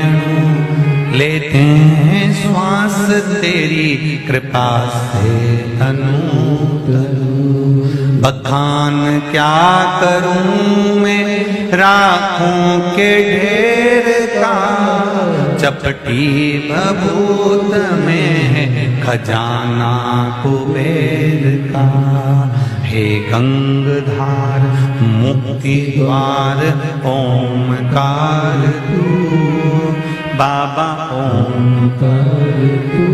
Speaker 1: अणु, लेते हैं श्वास तेरी कृपा से तनु तनु। बखान क्या करूं मैं राखों के ढेर का, चपटी भभूत में है खजाना कुबेर का। हे गंगधार मुक्ति द्वार ओमकार तू, बाबा ओमकार तू।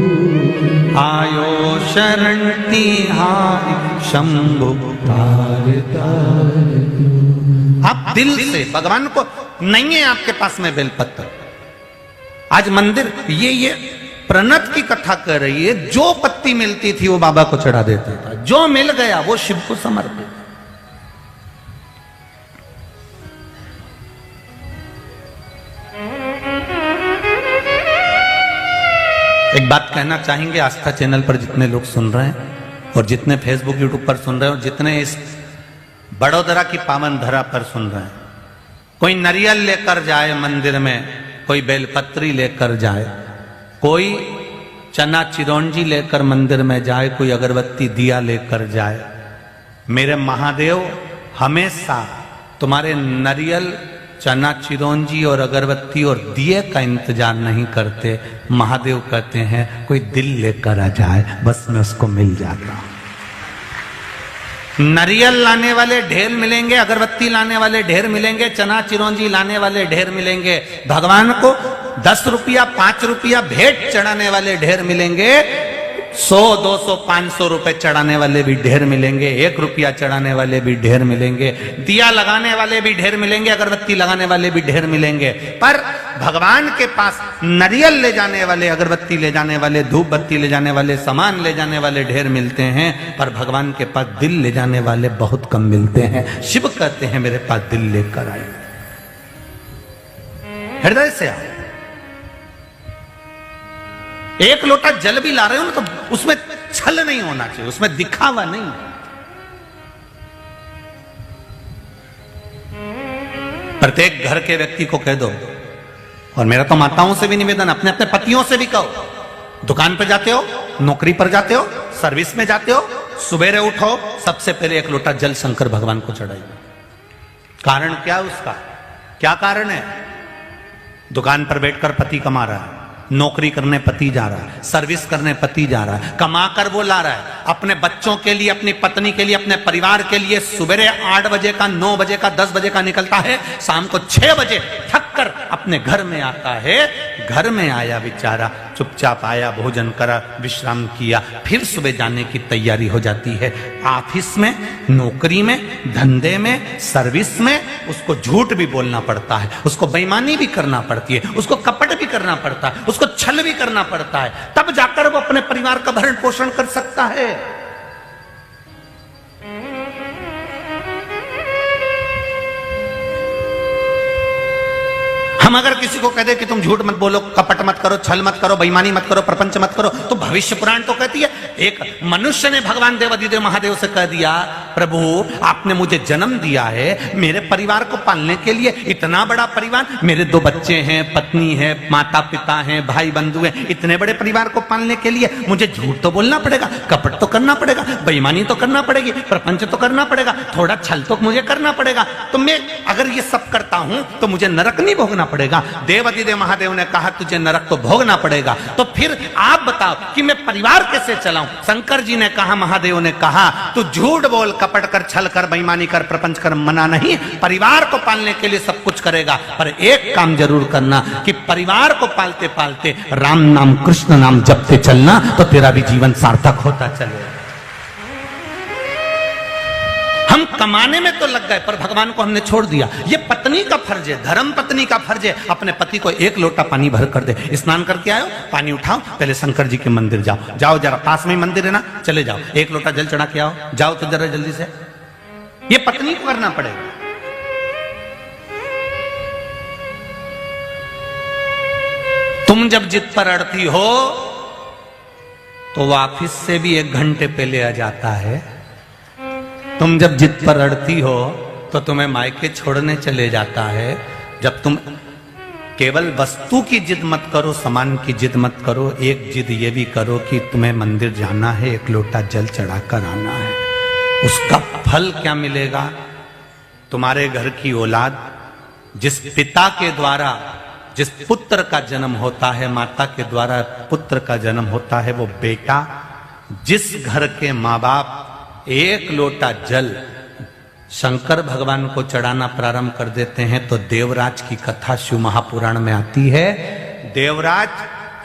Speaker 1: आयो शरण तिहारी शंभु तार तार तू। आप दिल से भगवान को, नहीं है आपके पास में बेलपत्र, आज मंदिर ये प्रणत की कथा कर रही है, जो पत्ती मिलती थी वो बाबा को चढ़ा देता था, जो मिल गया वो शिव को समर्पित। एक बात कहना चाहेंगे आस्था चैनल पर जितने लोग सुन रहे हैं और जितने फेसबुक यूट्यूब पर सुन रहे हैं और जितने इस बड़ोदरा की पावन धरा पर सुन रहे हैं, कोई नारियल लेकर जाए मंदिर में, कोई बेलपत्री लेकर जाए, कोई चना चिरौंजी लेकर मंदिर में जाए, कोई अगरबत्ती दिया लेकर जाए, मेरे महादेव हमेशा तुम्हारे नारियल, चना चिरौंजी और अगरबत्ती और दिए का इंतजार नहीं करते। महादेव कहते हैं कोई दिल लेकर आ जाए, बस मैं उसको मिल जाता हूं। नारियल लाने वाले ढेर मिलेंगे, अगरबत्ती लाने वाले ढेर मिलेंगे, चना चिरौंजी लाने वाले ढेर मिलेंगे, भगवान को 10 रुपया 5 रुपया भेंट चढ़ाने वाले ढेर मिलेंगे, 100 200 500 रुपए चढ़ाने वाले भी ढेर मिलेंगे, 1 रुपया चढ़ाने वाले भी ढेर मिलेंगे, दिया लगाने वाले भी ढेर मिलेंगे, अगरबत्ती लगाने वाले भी ढेर मिलेंगे। पर भगवान के पास नारियल ले जाने वाले, अगरबत्ती ले जाने वाले, धूप बत्ती ले जाने वाले, सामान ले जाने वाले ढेर मिलते हैं, पर भगवान के पास दिल ले जाने वाले बहुत कम मिलते हैं। शिव कहते हैं मेरे पास दिल लेकर आए, हृदय से आओ। एक लोटा जल भी ला रहे हो ना, तो उसमें छल नहीं होना चाहिए, उसमें दिखावा नहीं। प्रत्येक घर के व्यक्ति को कह दो, और मेरा तो माताओं से भी निवेदन, अपने अपने पतियों से भी कहो, दुकान पर जाते हो, नौकरी पर जाते हो, सर्विस में जाते हो, सुबेरे उठो, सबसे पहले एक लोटा जल शंकर भगवान को चढ़ाइए। कारण क्या है उसका, क्या कारण है? दुकान पर बैठकर पति कमा रहा है, नौकरी करने पति जा रहा है, सर्विस करने पति जा रहा है, कमा कर वो ला रहा है अपने बच्चों के लिए, अपनी पत्नी के लिए, अपने परिवार के लिए। सुबह 8 बजे का, 9 बजे का, 10 बजे का निकलता है, शाम को 6 बजे थक कर अपने घर में आता है। घर में आया बेचारा, चुपचाप आया, भोजन करा, विश्राम किया, फिर सुबह जाने की तैयारी हो जाती है। ऑफिस में, नौकरी में, धंधे में, सर्विस में उसको झूठ भी बोलना पड़ता है, उसको बेईमानी भी करना पड़ती है, उसको कपट भी करना पड़ता है, उसको छल भी करना पड़ता है, तब जाकर वो अपने परिवार का भरण पोषण कर सकता है। हम अगर किसी को कह दे कि तुम झूठ मत बोलो, कपट मत करो, छल मत करो, बेईमानी मत करो, प्रपंच मत करो, तो भविष्य पुराण तो कहती है। एक मनुष्य ने भगवान देवादिदेव महादेव से कह दिया, प्रभु आपने मुझे जन्म दिया है मेरे परिवार को पालने के लिए, इतना बड़ा परिवार, मेरे 2 बच्चे हैं, पत्नी है, माता पिता हैं, भाई बंधु हैं, इतने बड़े परिवार को पालने के लिए मुझे झूठ तो बोलना पड़ेगा, कपट तो करना पड़ेगा, बेईमानी तो करना पड़ेगी, प्रपंच तो करना पड़ेगा, थोड़ा छल तो मुझे करना पड़ेगा। तो मैं अगर ये सब करता हूं तो मुझे नरक नहीं भोगना पड़ेगा। देवादिदेव महादेव ने कहा तुझे नरक तो भोगना पड़ेगा, तो फिर आप बताओ कि मैं परिवार कैसे चलाऊं। शंकर जी ने कहा, महादेव ने कहा, तू झूठ बोल, कपट कर, छल कर, बेईमानी कर, प्रपंच कर, मना नहीं, परिवार को पालने के लिए सब कुछ करेगा, पर एक काम जरूर करना कि परिवार को पालते पालते राम नाम, कृष्ण नाम जपते चलना, तो तेरा भी जीवन सार्थक होता चलेगा। हम कमाने में तो लग गए, पर भगवान को हमने छोड़ दिया। ये पत्नी का फर्ज है, धर्म पत्नी का फर्ज है, अपने पति को 1 लोटा पानी भर कर दे। स्नान करके आयो, पानी उठाओ, पहले शंकर जी के मंदिर जाओ, जाओ जरा, पास में ही मंदिर है ना, चले जाओ, 1 लोटा जल चढ़ा के आओ, जाओ तो जरा जल्दी से। ये पत्नी को करना पड़ेगा। तुम जब जिद पर अड़ती हो तो वो ऑफिस से भी 1 घंटे पहले आ जाता है। तुम जब जिद पर अड़ती हो तो तुम्हें मायके छोड़ने चले जाता है। जब तुम केवल वस्तु की जिद मत करो, सामान की जिद मत करो, एक जिद ये भी करो कि तुम्हें मंदिर जाना है, 1 लोटा जल चढ़ाकर आना है। उसका फल क्या मिलेगा? तुम्हारे घर की औलाद, जिस पिता के द्वारा, जिस पुत्र का जन्म होता है, माता के द्वारा पुत्र का जन्म होता है, वो बेटा, जिस घर के माँ बाप 1 लोटा जल शंकर भगवान को चढ़ाना प्रारंभ कर देते हैं, तो देवराज की कथा शिव महापुराण में आती है। देवराज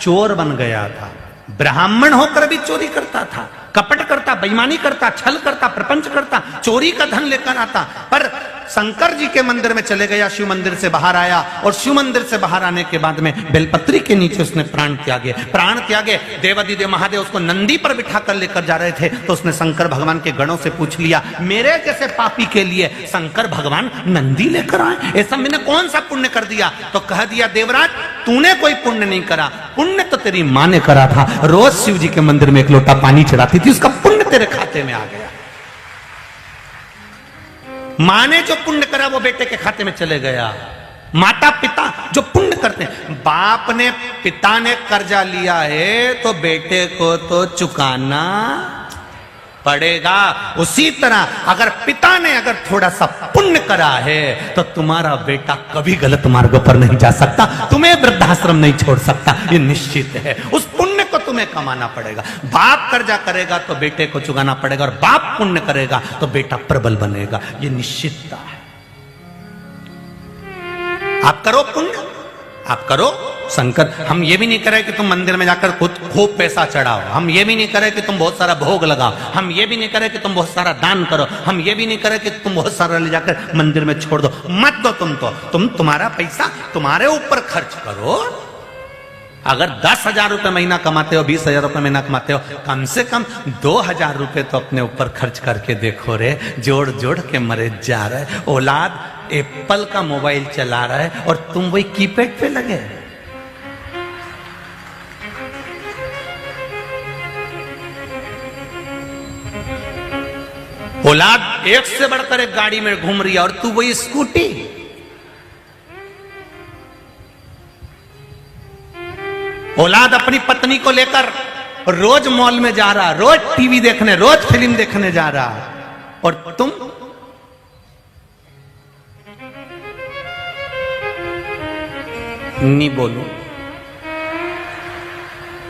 Speaker 1: चोर बन गया था, ब्राह्मण होकर भी चोरी करता था, कपट करता, बेईमानी करता, छल करता, प्रपंच करता, चोरी का धन लेकर आता, पर शंकर जी के मंदिर में चले गया, शिव मंदिर से बाहर आया, और शिव मंदिर से बाहर आने के बाद में बेलपत्री के नीचे उसने प्राण त्यागे। देवादिदेव महादेव उसको नंदी पर बिठा कर लेकर जा रहे थे, तो उसने शंकर भगवान के गणों से पूछ लिया, मेरे जैसे पापी के लिए शंकर भगवान नंदी लेकर आए? ऐसा मैंने कौन सा पुण्य कर दिया? तो कह दिया, देवराज तूने कोई पुण्य नहीं करा, पुण्य तो तेरी माँ ने करा था। रोज शिव जी के मंदिर में 1 लोटा पानी चढ़ाती थी, उसका पुण्य तेरे खाते में आ गया। मां ने जो पुण्य करा वो बेटे के खाते में चले गया। माता पिता जो पुण्य करते हैं, बाप ने, पिता ने कर्जा लिया है तो बेटे को तो चुकाना पड़ेगा। उसी तरह अगर पिता ने अगर थोड़ा सा पुण्य करा है तो तुम्हारा बेटा कभी गलत मार्गों पर नहीं जा सकता, तुम्हें वृद्धाश्रम नहीं छोड़ सकता, ये निश्चित है। उस पुण्य को तुम्हें कमाना पड़ेगा। बाप कर्जा करेगा तो बेटे को चुकाना पड़ेगा, और बाप पुण्य करेगा तो बेटा प्रबल बनेगा, ये निश्चितता है। आप करो पुण्य, आप करो। शंकर, हम ये भी नहीं करें कि तुम मंदिर में जाकर खूब पैसा चढ़ाओ, हम ये भी नहीं करें कि तुम बहुत सारा भोग लगाओ, हम ये भी नहीं करें कि तुम बहुत सारा दान करो, हम ये भी नहीं करें कि तुम बहुत सारा ले जाकर मंदिर में छोड़ दो। मत दो, तुम तुम्हारा पैसा तुम्हारे ऊपर खर्च करो। अगर 10,000 रुपए महीना कमाते हो, 20,000 रुपए महीना कमाते हो, कम से कम 2,000 रुपए तो अपने ऊपर खर्च करके देखो रे। जोड़ जोड़ के मरे जा रहे। औलाद एप्पल का मोबाइल चला रहा है और तुम वही कीपैड पे लगे। औलाद एक से बढ़कर एक गाड़ी में घूम रही है और तू वही स्कूटी। औलाद अपनी पत्नी को लेकर रोज मॉल में जा रहा, रोज टीवी देखने, रोज फिल्म देखने जा रहा, और तुम नहीं बोलो।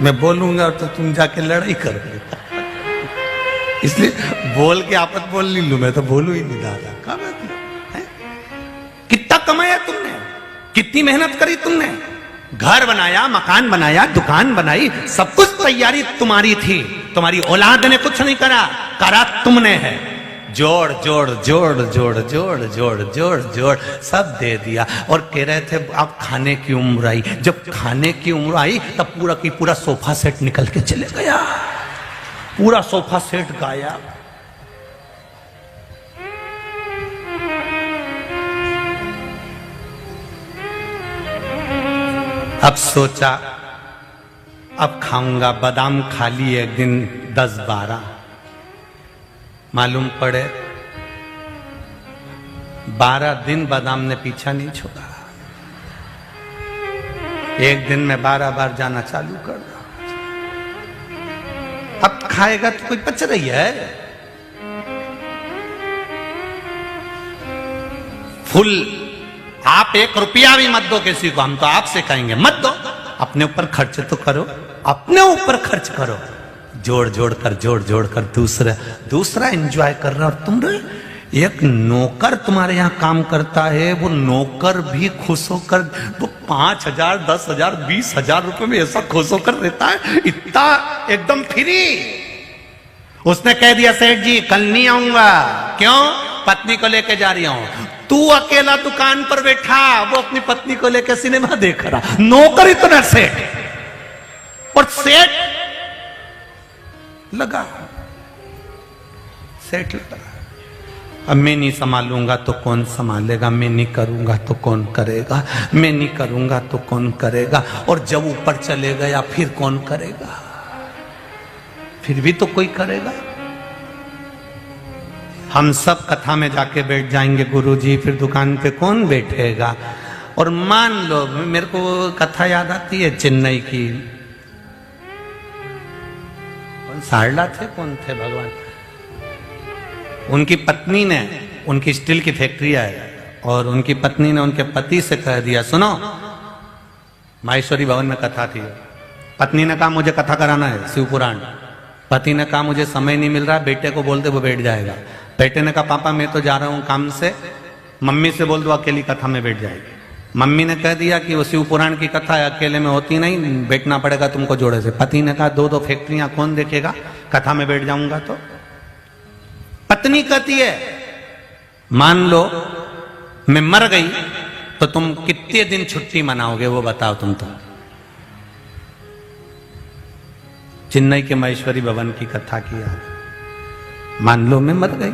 Speaker 1: मैं बोलूंगा तो तुम जाके लड़ाई करोगे। इसलिए बोल के आपत बोल नहीं लू, मैं तो बोलू ही नहीं दादा। क्या बात है? कितना कमाया तुमने, कितनी मेहनत करी तुमने, घर बनाया, मकान बनाया, दुकान बनाई, सब कुछ तैयारी तुम्हारी थी, तुम्हारी औलाद ने कुछ नहीं करा, करा तुमने है। जोड़ जोड़ जोड़ जोड़ जोड़ जोड़ जोड़ जोड़ सब दे दिया। और कह रहे थे अब खाने की उम्र आई। जब खाने की उम्र आई तब पूरा की पूरा सोफा सेट निकल के चले गया, पूरा सोफा सेट गायब। अब सोचा अब खाऊंगा, बादाम खा लिए एक दिन 10-12, मालूम पड़े 12 दिन बादाम ने पीछा नहीं छोड़ा। एक दिन में 12 बार जाना चालू कर दो। अब खाएगा तो कोई बच रही है? फुल आप 1 रुपया भी मत दो किसी को, हम तो आपसे कहेंगे मत दो, अपने ऊपर खर्च तो करो, अपने ऊपर खर्च करो। जोड़ जोड़ कर दूसरा एंजॉय कर रहा। और तुम एक नौकर तुम्हारे यहाँ काम करता है, वो नौकर भी खुश होकर वो 5,000 10,000 20,000 रुपए में ऐसा खुश होकर रहता है, इतना एकदम फ्री। उसने कह दिया सेठ जी कल नहीं आऊंगा, क्यों? पत्नी को लेके जा रही हूं। तू अकेला दुकान पर बैठा, वो अपनी पत्नी को लेकर सिनेमा देख रहा। नौकर इतना सेठ, और सेठ लगा, सेठ लगा। अब मैं नहीं संभालूंगा तो कौन संभालेगा, मैं नहीं करूंगा तो कौन करेगा, मैं नहीं करूंगा तो कौन करेगा। और जब ऊपर चले गया फिर कौन करेगा? फिर भी तो कोई करेगा। हम सब कथा में जाके बैठ जाएंगे गुरुजी, फिर दुकान पे कौन बैठेगा? और मान लो मेरे को कथा याद आती है चेन्नई की, सारला थे, कौन थे भगवान, उनकी पत्नी ने, उनकी स्टील की फैक्ट्री है, और उनकी पत्नी ने उनके पति से कह दिया सुनो, माहेश्वरी भवन में कथा थी, पत्नी ने कहा मुझे कथा कराना है शिव पुराण, पति ने कहा मुझे समय नहीं मिल रहा, बेटे को बोल दे वो बैठ जाएगा। बेटे ने कहा पापा मैं तो जा रहा हूं काम से, मम्मी से बोल दो अकेली कथा में बैठ जाएगी। मम्मी ने कह दिया कि वो शिव पुराण की कथा है, अकेले में होती नहीं, बैठना पड़ेगा तुमको जोड़े से। पति ने कहा 2-2 फैक्ट्रियां कौन देखेगा, कथा में बैठ जाऊंगा तो। पत्नी कहती है मान लो मैं मर गई तो तुम कितने दिन छुट्टी मनाओगे वो बताओ तुम तो। चेन्नई के महेश्वरी भवन की कथा की याद, मान लो मैं मर गई,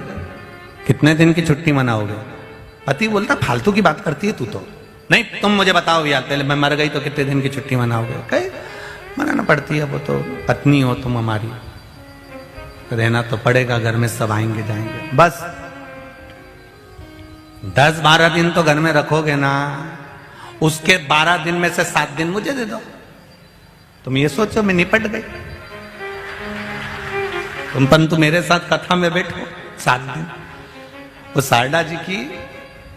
Speaker 1: कितने दिन की छुट्टी मनाओगे? पति बोलता फालतू की बात करती है तू तो, नहीं तुम मुझे बताओ यार, पहले मैं मर गई तो कितने दिन की छुट्टी मनाओगे? कहे मनाना पड़ती है, वो तो पत्नी हो तुम हमारी, रहना तो पड़ेगा, घर में सब आएंगे जाएंगे, बस 10-12 दिन तो घर में रखोगे ना, उसके 12 दिन में से 7 दिन मुझे दे दो। तुम ये सोचो मैं निपट गई, तुम परंतु मेरे साथ कथा में बैठो 7 दिन। वो सारदा जी की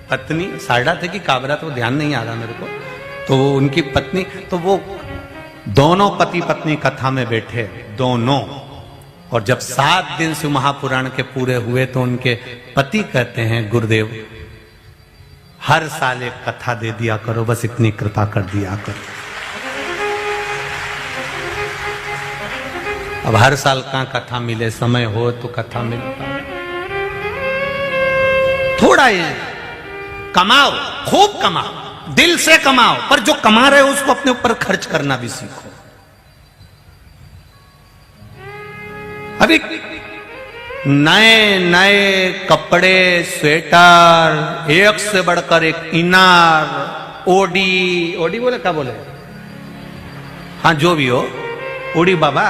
Speaker 1: पत्नी, सारदा थे कि काबरा तो ध्यान नहीं आ रहा मेरे को, तो उनकी पत्नी, तो वो दोनों पति पत्नी कथा में बैठे दोनों, और जब 7 दिन शिव महापुराण के पूरे हुए तो उनके पति कहते हैं गुरुदेव हर साल एक कथा दे दिया करो, बस इतनी कृपा कर दिया करो। अब हर साल कहाँ कथा मिले, समय हो तो कथा मिलता, थोड़ा ही कमाओ, खूब कमाओ, दिल से कमाओ, पर जो कमा रहे हो उसको अपने ऊपर खर्च करना भी सीखो। अभी नए नए कपड़े, स्वेटर, एक से बढ़कर एक इनार, ओडी बोले क्या बोले, हाँ जो भी हो, ओडी बाबा,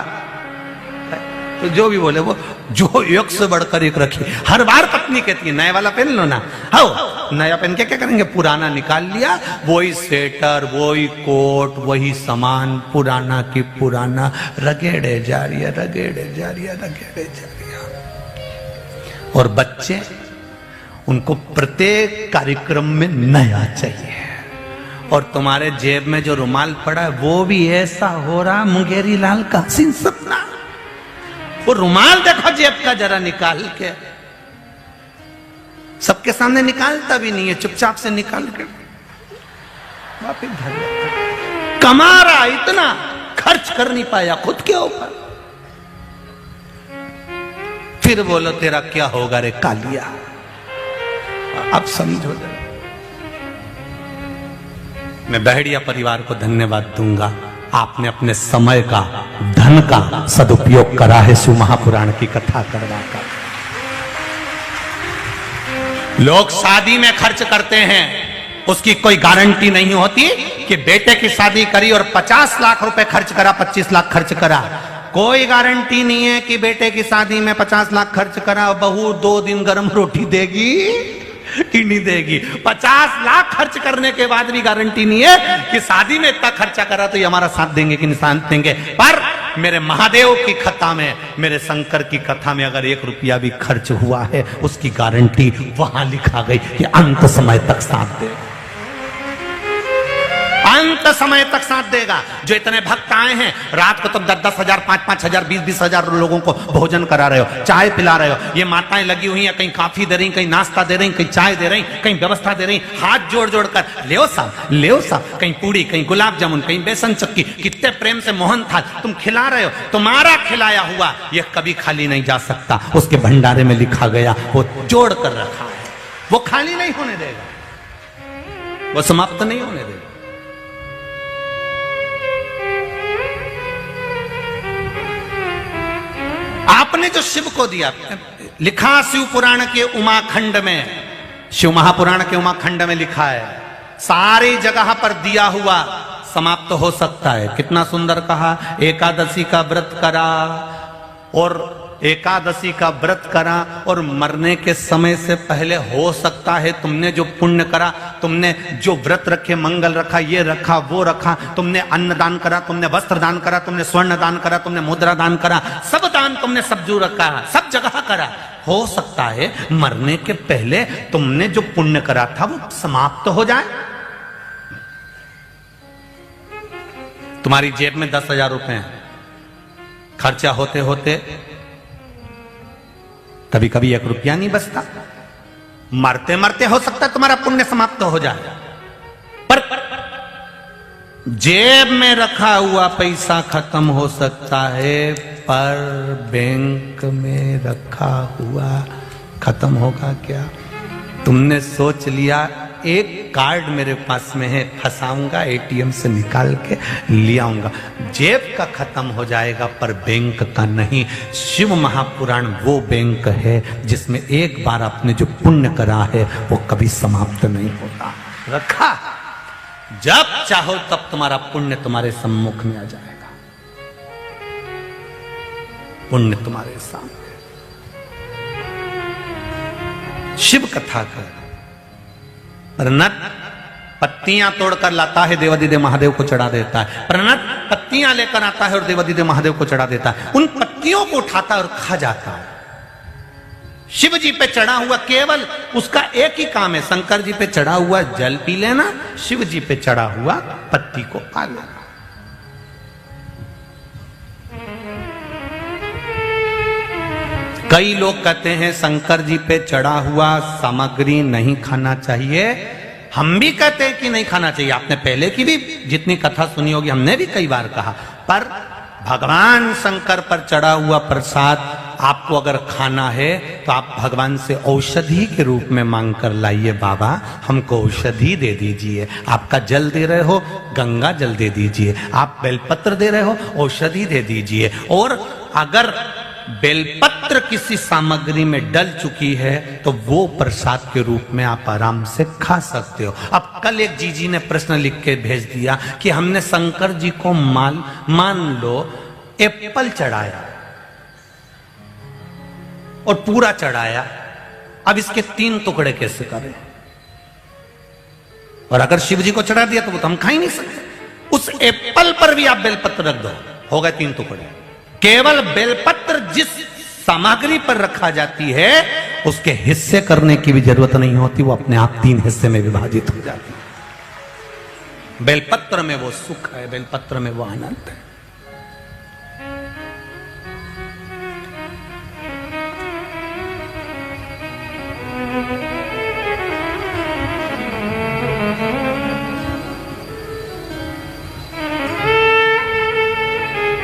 Speaker 1: तो जो भी बोले वो, जो एक से बढ़कर एक रखी। हर बार पत्नी कहती है नया वाला पहन लो ना, आओ नया पहन के क्या करेंगे, पुराना निकाल लिया, वही स्वेटर, वही कोट, वही सामान, पुराना की पुराना, रगेड़े जा रही है, रगेड़े जा रही है, रगेड़े जा रही है। और बच्चे, उनको प्रत्येक कार्यक्रम में नया चाहिए, और तुम्हारे जेब में जो रुमाल पड़ा है वो भी ऐसा हो रहा मुंगेरी लाल का हसीन सपना। वो रुमाल देखो जेब का जरा निकाल के, सबके सामने निकालता भी नहीं है, चुपचाप से निकाल के वापिस घर जाता। कमा रहा इतना, खर्च कर नहीं पाया खुद के ऊपर। फिर बोलो तेरा क्या होगा रे कालिया। अब समझो जरा। मैं बहड़िया परिवार को धन्यवाद दूंगा, आपने अपने समय का, धन का सदुपयोग करा है शिव महापुराण की कथा करवा कर। लोग शादी में खर्च करते हैं, उसकी कोई गारंटी नहीं होती कि बेटे की शादी करी और 50 लाख रुपए खर्च करा, 25 लाख खर्च करा। कोई गारंटी नहीं है कि बेटे की शादी में 50 लाख खर्च करा, बहू 2 दिन गर्म रोटी देगी कि नहीं देगी। 50 लाख खर्च करने के बाद भी गारंटी नहीं है कि शादी में इतना खर्चा करा तो ये हमारा साथ देंगे कि नहीं साथ देंगे। पर मेरे महादेव की कथा में, मेरे शंकर की कथा में अगर 1 रुपया भी खर्च हुआ है, उसकी गारंटी वहां लिखा गई कि अंत समय तक साथ देगा, अंत समय तक साथ देगा। जो इतने भक्त आए हैं, रात को तुम 10-10 हजार, 5-5 हजार, 20-20 हजार लोगों को भोजन करा रहे हो, चाय पिला रहे हो। ये माताएं लगी हुई हैं, कहीं काफी दे रही, कहीं नाश्ता दे रही, कहीं चाय दे रही, कहीं व्यवस्था दे रही, हाथ जोड़ जोड़ कर ले साहब, कहीं पूड़ी, कहीं गुलाब जामुन, कहीं बेसन चक्की, कितने प्रेम से मोहन थाल तुम खिला रहे हो। तुम्हारा खिलाया हुआ ये कभी खाली नहीं जा सकता। उसके भंडारे में लिखा गया, वो जोड़ कर रखा है, वो खाली नहीं होने देगा, वो समाप्त नहीं होने देगा। आपने जो शिव को दिया, लिखा शिव पुराण के उमाखंड में, शिव महापुराण के उमाखंड में लिखा है, सारी जगह पर दिया हुआ समाप्त हो सकता है। कितना सुंदर कहा, एकादशी का व्रत करा और एकादशी का व्रत करा और मरने के समय से पहले हो सकता है तुमने जो पुण्य करा, तुमने जो व्रत रखे, मंगल रखा, ये रखा, वो रखा, तुमने अन्न दान करा, तुमने वस्त्र दान करा, तुमने स्वर्ण दान करा, तुमने मुद्रा दान करा, सब दान तुमने सब जो रखा, सब जगह करा। हो सकता है मरने के पहले तुमने जो पुण्य करा था वो समाप्त हो जाए। तुम्हारी जेब में 10,000 रुपए खर्चा होते होते कभी कभी 1 रुपया नहीं बचता। मरते मरते हो सकता है तुम्हारा पुण्य समाप्त हो जाए, पर जेब में रखा हुआ पैसा खत्म हो सकता है, पर बैंक में रखा हुआ खत्म होगा क्या? तुमने सोच लिया एक कार्ड मेरे पास में है, फंसाऊंगा, एटीएम से निकाल के ले आऊंगा, जेब का खत्म हो जाएगा पर बैंक का नहीं। शिव महापुराण वो बैंक है जिसमें एक बार आपने जो पुण्य करा है वो कभी समाप्त नहीं होता। रखा, जब चाहो तब तुम्हारा पुण्य तुम्हारे सम्मुख में आ जाएगा, पुण्य तुम्हारे सामने। शिव कथा कर प्रनत पत्तियां तोड़कर लाता है, देवादिदेव महादेव को चढ़ा देता है। प्रनत पत्तियां लेकर आता है और देवादिदेव महादेव को चढ़ा देता है। उन पत्तियों को उठाता है और खा जाता है। शिव जी पे चढ़ा हुआ केवल उसका एक ही काम है, शंकर जी पे चढ़ा हुआ जल पी लेना, शिव जी पे चढ़ा हुआ पत्ती को खा लेना। कई लोग कहते हैं शंकर जी पे चढ़ा हुआ सामग्री नहीं खाना चाहिए। हम भी कहते हैं कि नहीं खाना चाहिए। आपने पहले की भी जितनी कथा सुनी होगी, हमने भी कई बार कहा, पर भगवान शंकर पर चढ़ा हुआ प्रसाद आपको अगर खाना है तो आप भगवान से औषधि के रूप में मांग कर लाइए, बाबा हमको औषधि दे दीजिए। आपका जल दे रहे हो, गंगा जल दे दीजिए। आप बेलपत्र दे रहे हो, औषधि दे दीजिए। और अगर बेलपत्र किसी सामग्री में डल चुकी है तो वो प्रसाद के रूप में आप आराम से खा सकते हो। अब कल एक जीजी ने प्रश्न लिख के भेज दिया कि हमने शंकर जी को मान लो एप्पल चढ़ाया और पूरा चढ़ाया, अब इसके 3 टुकड़े कैसे करें? और अगर शिव जी को चढ़ा दिया तो वो तो हम खा ही नहीं सकते। उस एप्पल पर भी आप बेलपत्र रख दो, हो गए 3 टुकड़े। केवल बेलपत्र जिस सामग्री पर रखा जाती है उसके हिस्से करने की भी जरूरत नहीं होती, वो अपने आप 3 हिस्से में विभाजित हो जाती है। बेलपत्र में वो सुख है, बेलपत्र में वो आनंद है।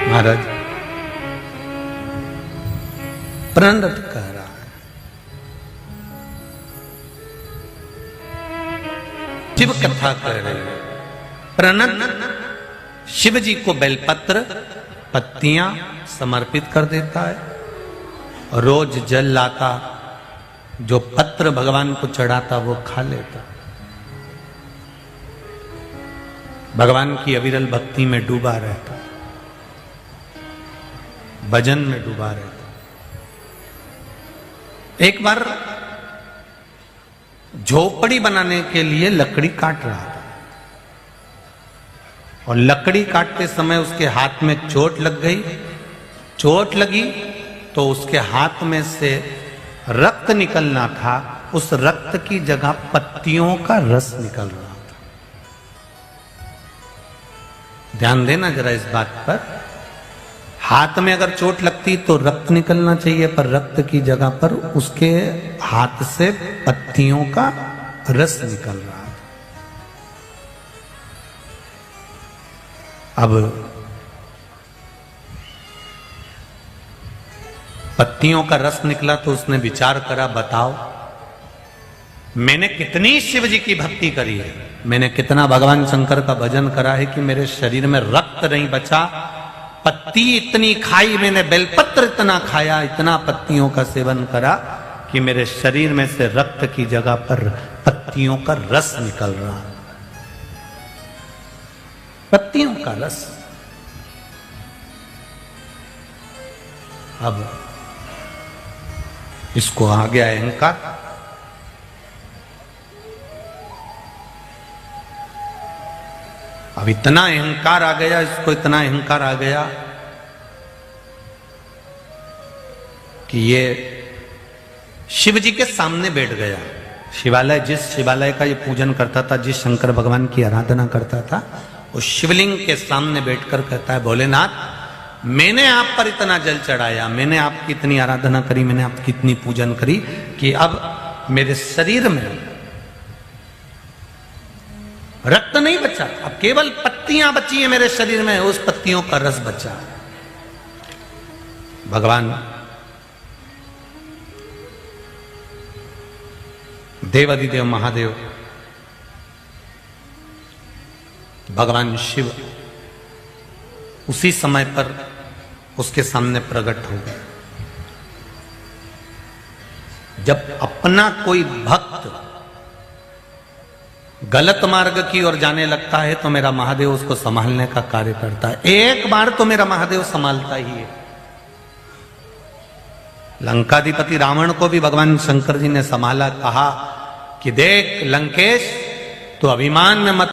Speaker 1: महाराज प्रणत कह रहा है, शिव कथा कह रही है। प्रणत शिव जी को बेलपत्र पत्तियां समर्पित कर देता है। रोज जल लाता, जो पत्र भगवान को चढ़ाता वो खा लेता। भगवान की अविरल भक्ति में डूबा रहता, भजन में डूबा रहता। एक बार झोपड़ी बनाने के लिए लकड़ी काट रहा था और लकड़ी काटते समय उसके हाथ में चोट लग गई। चोट लगी तो उसके हाथ में से रक्त निकलना था, उस रक्त की जगह पत्तियों का रस निकल रहा था। ध्यान देना जरा इस बात पर। हाथ में अगर चोट लगती तो रक्त निकलना चाहिए, पर रक्त की जगह पर उसके हाथ से पत्तियों का रस निकल रहा था। अब पत्तियों का रस निकला तो उसने विचार करा, बताओ मैंने कितनी शिव जी की भक्ति करी है, मैंने कितना भगवान शंकर का भजन करा है कि मेरे शरीर में रक्त नहीं बचा। पत्ती इतनी खाई मैंने, बेलपत्र इतना खाया, इतना पत्तियों का सेवन करा कि मेरे शरीर में से रक्त की जगह पर पत्तियों का रस निकल रहा। पत्तियों का रस। अब इसको आ गया अहंकार। अब इतना अहंकार आ गया, इसको इतना अहंकार आ गया कि ये शिव जी के सामने बैठ गया। शिवालय, जिस शिवालय का ये पूजन करता था, जिस शंकर भगवान की आराधना करता था, उस शिवलिंग के सामने बैठकर कहता है, भोलेनाथ मैंने आप पर इतना जल चढ़ाया, मैंने आपकी इतनी आराधना करी, मैंने आपकी इतनी पूजन करी कि अब मेरे शरीर में रक्त नहीं बचा, अब केवल पत्तियां बची है मेरे शरीर में, उस पत्तियों का रस बचा। भगवान देवाधिदेव महादेव भगवान शिव उसी समय पर उसके सामने प्रकट हो गए। जब अपना कोई भक्त गलत मार्ग की ओर जाने लगता है तो मेरा महादेव उसको संभालने का कार्य करता है। एक बार तो मेरा महादेव संभालता ही है। लंकाधिपति रावण को भी भगवान शंकर जी ने संभाला, कहा कि देख लंकेश, तो अभिमान में मत